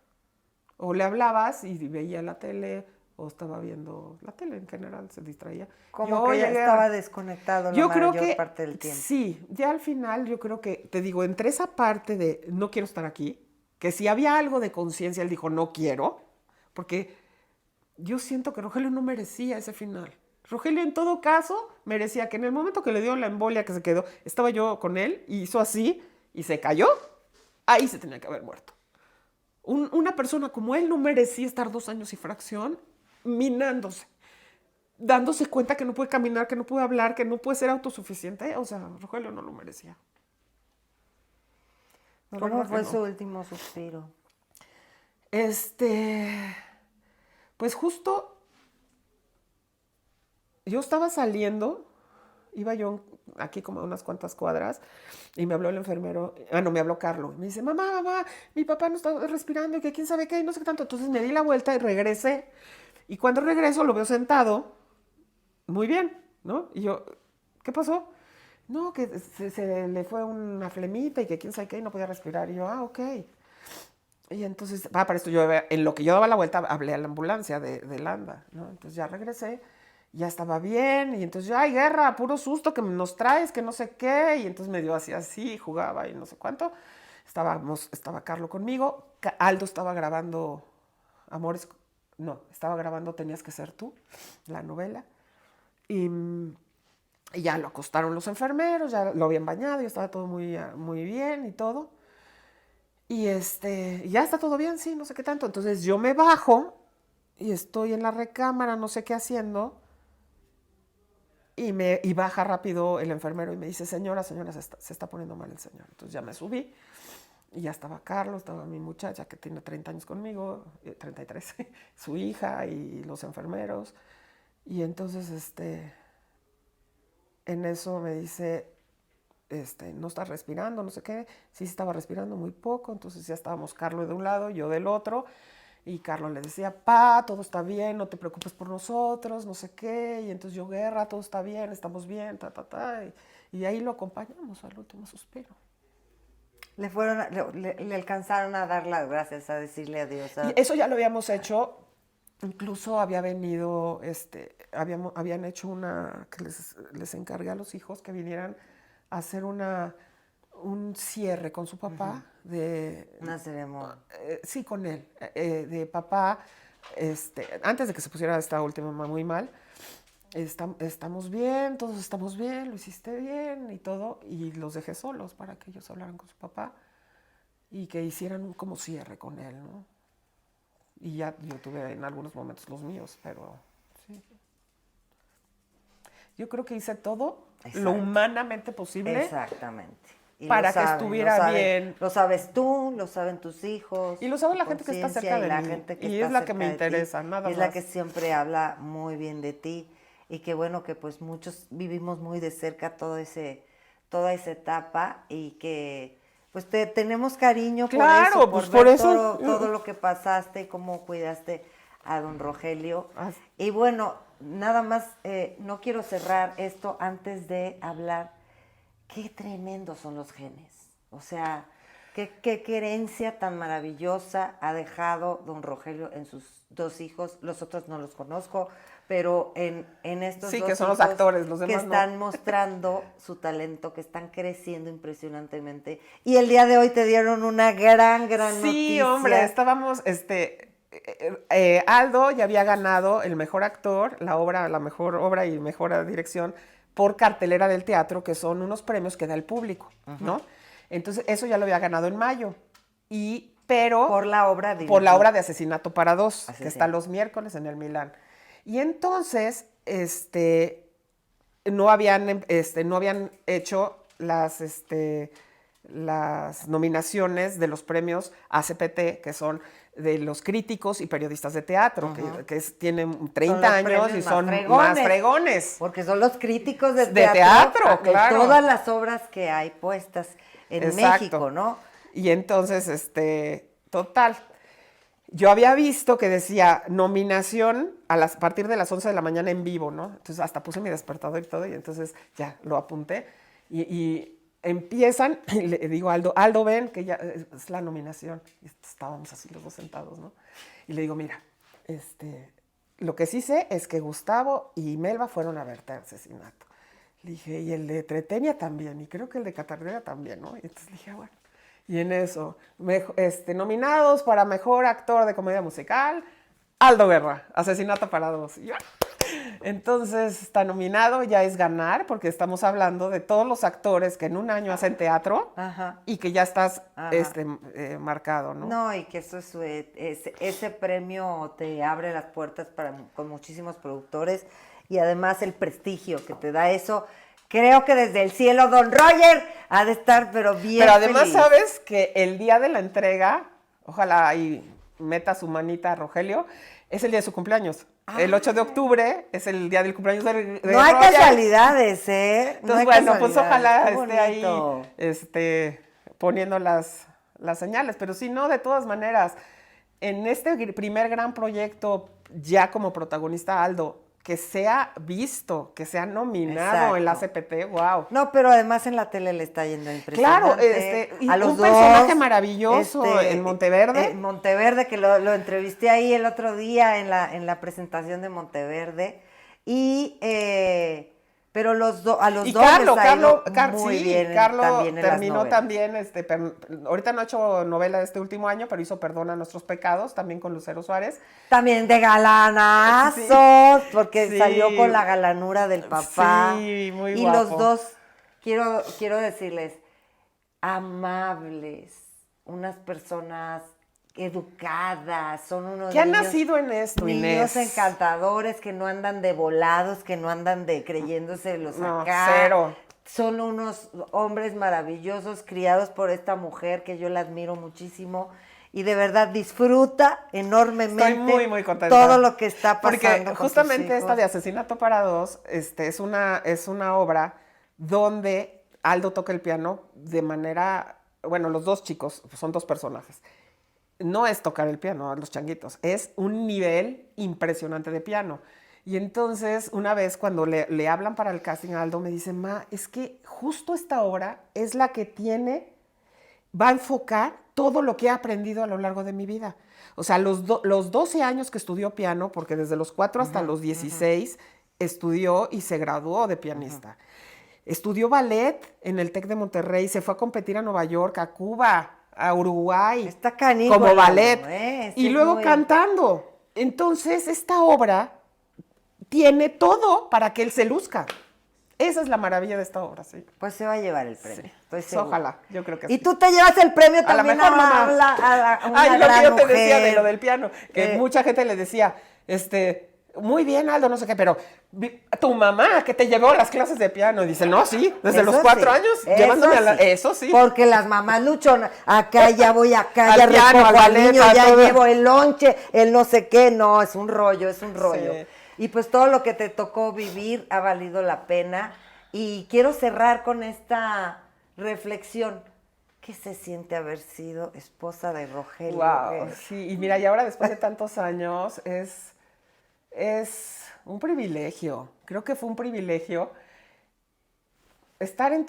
O le hablabas y veía la tele, o estaba viendo la tele en general, se distraía. Como que ya estaba desconectado la mayor parte del tiempo. Sí, ya al final yo creo que, te digo, entre esa parte de no quiero estar aquí, que si había algo de conciencia, él dijo no quiero, porque yo siento que Rogelio no merecía ese final. Rogelio en todo caso merecía que en el momento que le dio la embolia que se quedó, estaba yo con él y hizo así y se cayó, ahí se tenía que haber muerto. Una persona como él no merecía estar 2 años y fracción minándose, dándose cuenta que no puede caminar, que no puede hablar, que no puede ser autosuficiente. O sea, Rogelio no lo merecía. ¿Cómo fue su último suspiro? Pues justo yo estaba saliendo, iba yo aquí como a unas cuantas cuadras y me habló el enfermero, me habló Carlos, y me dice, mamá, mi papá no está respirando y que quién sabe qué y no sé qué tanto. Entonces me di la vuelta y regresé. Y cuando regreso lo veo sentado, muy bien, ¿no? Y yo, ¿qué pasó? No, que se le fue una flemita y que quién sabe qué y no podía respirar. Y yo, ok. Y entonces, para esto yo, en lo que yo daba la vuelta, hablé a la ambulancia de Landa, ¿no? Entonces ya regresé, ya estaba bien, y entonces yo, ay, Guerra, puro susto que nos traes, que no sé qué, y entonces me dio así, jugaba y no sé cuánto. Estaba Carlos conmigo, Aldo estaba grabando estaba grabando Tenías que ser tú, la novela, y ya lo acostaron los enfermeros, ya lo habían bañado, ya estaba todo muy, muy bien y todo. Y ya está todo bien, sí, no sé qué tanto. Entonces yo me bajo y estoy en la recámara, no sé qué haciendo. Y baja rápido el enfermero y me dice, señora, se está poniendo mal el señor. Entonces ya me subí y ya estaba Carlos, estaba mi muchacha que tiene 30 años conmigo, 33, su hija y los enfermeros. Y entonces en eso me dice, no estás respirando, no sé qué. Sí, estaba respirando muy poco, entonces ya estábamos Carlos de un lado, yo del otro, y Carlos le decía, todo está bien, no te preocupes por nosotros, no sé qué, y entonces yo, Guerra, todo está bien, estamos bien, y ahí lo acompañamos al último suspiro. Le alcanzaron a dar las gracias, a decirle adiós. Y eso ya lo habíamos hecho. Incluso había venido, habían hecho que les encargué a los hijos que vinieran a hacer un cierre con su papá. Una ceremonia. Sí, con él. De papá, antes de que se pusiera esta última muy mal, estamos bien, todos estamos bien, lo hiciste bien y todo. Y los dejé solos para que ellos hablaran con su papá y que hicieran como cierre con él, ¿no? Y ya yo tuve en algunos momentos los míos, pero sí. Yo creo que hice todo lo humanamente posible. Exactamente. Y para que estuviera bien. Lo sabes tú, lo saben tus hijos. Y lo sabe la gente que está cerca de mí. Y es la que me interesa, nada más. Es la que siempre habla muy bien de ti. Y qué bueno que pues muchos vivimos muy de cerca toda esa etapa y que pues tenemos cariño claro, por eso, por ver eso. todo lo que pasaste y cómo cuidaste a don Rogelio. Y bueno, nada más, no quiero cerrar esto antes de hablar, qué tremendos son los genes. O sea, qué herencia tan maravillosa ha dejado don Rogelio en sus 2 hijos. Los otros no los conozco, pero en estos 2 que son hijos los actores, los demás que están mostrando su talento, que están creciendo impresionantemente. Y el día de hoy te dieron una gran noticia. Sí, hombre, estábamos, Aldo ya había ganado el mejor actor, la mejor obra y mejor dirección por cartelera del teatro, que son unos premios que da el público, ¿no? Entonces, eso ya lo había ganado en mayo. Pero por la obra de Asesinato para Dos, que está los miércoles en el Milán. Y entonces, no habían hecho las nominaciones de los premios ACPT, que son de los críticos y periodistas de teatro, que tienen 30 años y son más fregones. Porque son los críticos de teatro, claro. De todas las obras que hay puestas en México, ¿no? Y entonces, total. Yo había visto que decía nominación a partir de las 11 de la mañana en vivo, ¿no? Entonces hasta puse mi despertador y todo, y entonces ya lo apunté. Y empiezan, y le digo a Aldo, ven, que ya es la nominación. Y estábamos así los dos sentados, ¿no? Y le digo, mira, lo que sí sé es que Gustavo y Melba fueron a verte Asesinato. Le dije, y el de Tretenia también, y creo que el de Catarrera también, ¿no? Y entonces le dije, bueno. Y en eso, nominados para Mejor Actor de Comedia Musical, Aldo Guerra, Asesinato para Dos. Y yo, Entonces, está nominado, ya es ganar, porque estamos hablando de todos los actores que en un año hacen teatro Ajá. y que ya estás Ajá. marcado, ¿no? No, y que eso ese premio te abre las puertas con muchísimos productores y además el prestigio que te da eso. Creo que desde el cielo Don Roger ha de estar pero bien Pero además feliz. sabes que el día de la entrega, ojalá ahí meta su manita Rogelio, es el día de su cumpleaños. El 8 de octubre es el día del cumpleaños de No hay Roger. casualidades, ¿eh? Entonces, no hay bueno, pues ojalá Qué esté ahí bonito. poniendo las señales. Pero si no, de todas maneras, en este primer gran proyecto, ya como protagonista Aldo, que sea visto, que sea nominado en la CPT, wow. No, pero además en la tele le está yendo impresionante. Claro, y a los un dos, personaje maravilloso en Monteverde. En Monteverde, que lo entrevisté ahí el otro día en la presentación de Monteverde. Pero a los dos les ha ido muy bien. Carlos también en terminó las también, ahorita no ha hecho novela este último año, pero hizo Perdona Nuestros Pecados, también con Lucero Suárez. También de galanazos, porque Sí. salió con la galanura del papá. Sí, muy y guapo. los dos, quiero decirles, amables, unas personas educadas, son unos ¿Qué han niños, nacido en esto, niños Inés? encantadores que no andan de volados, que no andan de creyéndoselos No, acá. cero. Son unos hombres maravillosos criados por esta mujer que yo la admiro muchísimo y de verdad disfruta enormemente. Estoy muy, muy contenta. Todo lo que está pasando Porque con justamente sus esta hijos. de Asesinato para Dos es una obra donde Aldo toca el piano de manera, bueno, los dos chicos, son dos personajes. No es tocar el piano a los changuitos, es un nivel impresionante de piano. Y entonces, una vez cuando le hablan para el casting a Aldo, me dice, ma, es que justo esta obra es la que va a enfocar todo lo que he aprendido a lo largo de mi vida. O sea, los 12 años que estudió piano, porque desde los 4 hasta los 16 estudió y se graduó de pianista. Estudió ballet en el TEC de Monterrey, se fue a competir a Nueva York, a Cuba, a Uruguay, Está canijo como el ballet, Aldo, y luego cantando. Entonces, esta obra tiene todo para que él se luzca. Esa es la maravilla de esta obra, sí. Pues se va a llevar el premio. Sí. Estoy segura. Ojalá, yo creo que y sí. tú te llevas el premio A la también mejor mamá. a una Ay, lo gran que yo te mujer. decía de lo del piano, que mucha gente le decía, muy bien, Aldo, no sé qué, pero tu mamá que te llevó a las clases de piano, y dice, no, sí, desde los 4 años, llevándome a eso sí. Porque las mamás luchonas, acá ya voy acá, Al ya piano, recojo al al ballet, niño, a ya todo. llevo el lonche, el no sé qué, no, es un rollo. Sí. Y pues todo lo que te tocó vivir ha valido la pena. Y quiero cerrar con esta reflexión. ¿Qué se siente haber sido esposa de Rogelio? Wow, sí, y mira, y ahora después de tantos años es un privilegio. Creo que fue un privilegio estar en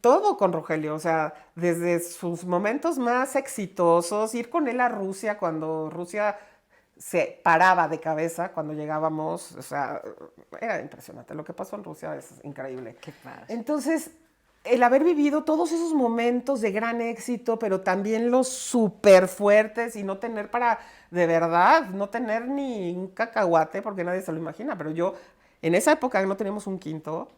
todo con Rogelio. O sea, desde sus momentos más exitosos, ir con él a Rusia cuando Rusia se paraba de cabeza cuando llegábamos. O sea, era impresionante. Lo que pasó en Rusia es increíble. Qué padre. Entonces, el haber vivido todos esos momentos de gran éxito, pero también los súper fuertes y no tener de verdad, no tener ni un cacahuate, porque nadie se lo imagina, pero yo, en esa época no teníamos un quinto,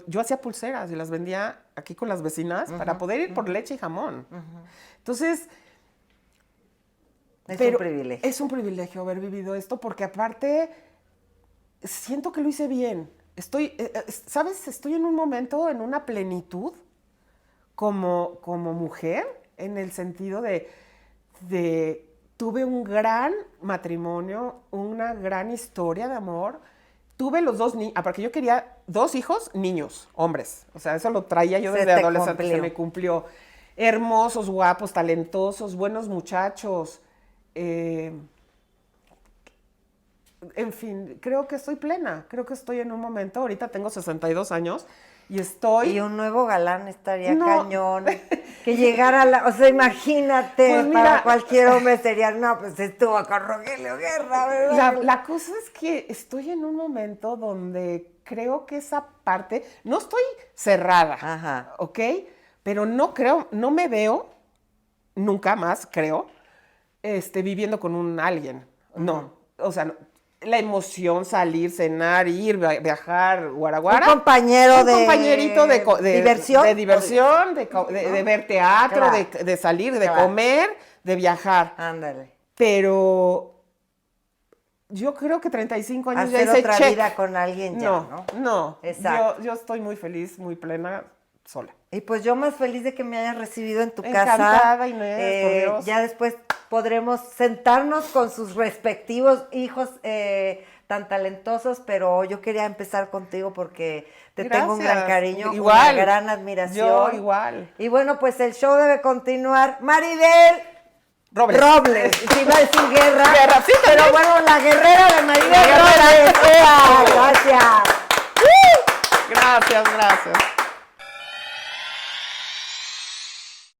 yo hacía pulseras y las vendía aquí con las vecinas para poder ir por leche y jamón. Entonces, Es un privilegio. Es un privilegio haber vivido esto, porque aparte, siento que lo hice bien. ¿Sabes? Estoy en un momento, en una plenitud como mujer, en el sentido de tuve un gran matrimonio, una gran historia de amor. Tuve los dos niños, porque yo quería 2 hijos, niños, hombres. O sea, eso lo traía yo desde adolescente, se me cumplió. Hermosos, guapos, talentosos, buenos muchachos. En fin, creo que estoy plena, creo que estoy en un momento, ahorita tengo 62 años y estoy... Y un nuevo galán estaría cañón, que llegara o sea, imagínate, Pues mira, para cualquier hombre sería, no, pues estuvo con Rogelio Guerra, ¿verdad? La cosa es que estoy en un momento donde creo que esa parte, no estoy cerrada, ¿ok? Pero no me veo, nunca más, creo, viviendo con alguien, no, o sea, la emoción, salir, cenar, ir, viajar, guaraguara. Un compañero Un compañerito de diversión. De diversión, de ver teatro, Claro. de salir, de Claro. comer, de viajar. Ándale. Pero yo creo que 35 años ya Hacer hice otra check. vida con alguien ya, ¿no? No. Exacto. Yo estoy muy feliz, muy plena, sola. Y pues yo más feliz de que me hayas recibido en tu Encantada, casa. Inés, por Dios. Ya después podremos sentarnos con sus respectivos hijos tan talentosos, pero yo quería empezar contigo porque te tengo un gran Gracias. cariño, Igual. una gran admiración. Yo igual. Y bueno, pues el show debe continuar. Maribel Robles. Sí, iba a decir Guerra. Guerra, sí, pero también. bueno, la guerrera de Maribel La guerrera. Robles. ¡Ea! Gracias. Gracias.